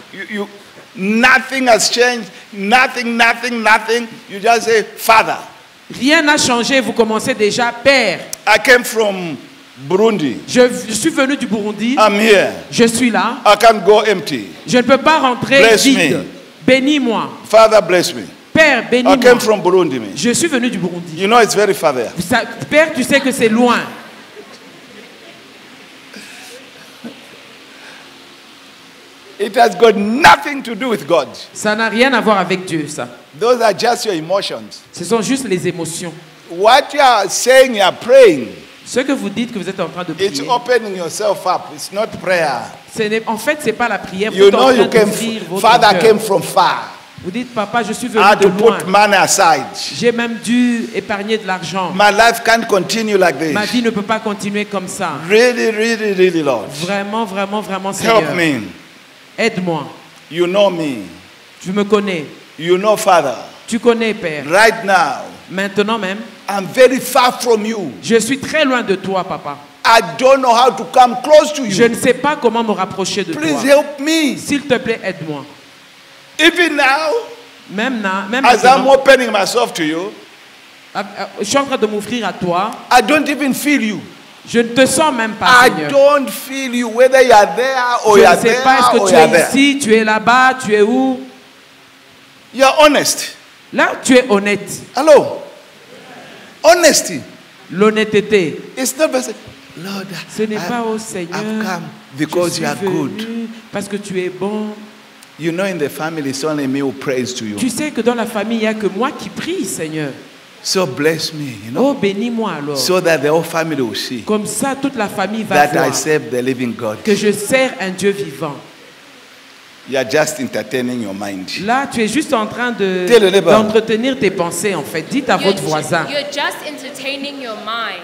Nothing has changed. Nothing. You just say, Father. Rien n'a changé, vous commencez déjà, Père. I came from Burundi. Je suis venu du Burundi. I'm here. Je suis là. I can't go empty. Je ne peux pas rentrer Bless vide. me. Bénis-moi. Father, bless me. Père, I bénis-moi. came from Burundi. Man. Je suis venu du Burundi. You know it's very far there. Père, tu sais que c'est loin. It has got nothing to do with God. Ça n'a rien à voir avec Dieu, ça. Those are just your emotions. Ce sont juste les émotions. What you are saying, you are praying. Ce que vous dites que vous êtes en train de prier. It's opening yourself up. It's not prayer. En fait, c'est pas la prière. Vous You êtes en know train you came. d'ouvrir votre Father cœur. came from far. Vous dites, papa, je suis venu I had de to loin. put money aside. J'ai même dû épargner de l'argent. My life can't continue like this. Ma vie ne peut pas continuer comme ça. Really, really, really, Lord. Vraiment, vraiment, vraiment, Seigneur. Help me. Aide-moi. You know me. Tu me connais. You know, Father. Tu connais, Père. Right now. Maintenant même. I'm very far from you. Je suis très loin de toi, papa. I don't know how to come close to you. Je ne sais pas comment me rapprocher de Please toi. help me. S'il te plaît, aide-moi. Even now, même as I'm opening myself to you, je suis en train de m'offrir à toi. I don't even feel you. Je ne te sens même pas, Seigneur. I don't feel you, whether you are there or Je you ne are sais there pas, est-ce que or tu you are es there. ici, tu es là-bas, tu es où? You are honest. Là, tu es honnête. Hello. Honesty. L'honnêteté. It's not just, Lord, ce n'est pas au Seigneur. I've come because you are good. Parce que tu es bon. You know, in the family, it's only me who prays to you. Tu sais que dans la famille, il n'y a que moi qui prie, Seigneur. So bless me, you know. Oh, bénis-moi alors. So that the whole family will see. Comme ça, toute la famille va That voir I serve the living God. que je sers un Dieu vivant. You are just entertaining your mind. Là, tu es juste en train Tell the neighbor. d'entretenir tes pensées, en fait. Dites à votre voisin. You're just entertaining your mind.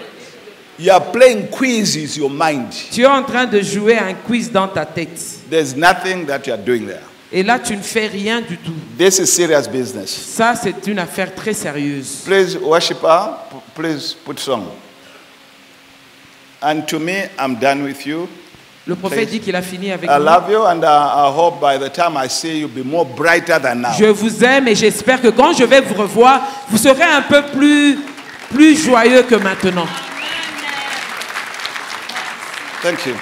You are playing quizzes your mind. Tu es en train de jouer un quiz dans ta tête. There's nothing that you are doing there. Et là, tu ne fais rien du tout. This is serious business. Ça, c'est une affaire très sérieuse. Please, worshiper, please put song. And to me, I'm done with you. Le prophète dit qu'il a fini avec I nous. love you, and I hope by the time I see you, be more brighter than now. Je vous aime et j'espère que quand je vais vous revoir, vous serez un peu plus joyeux que maintenant. Thank you.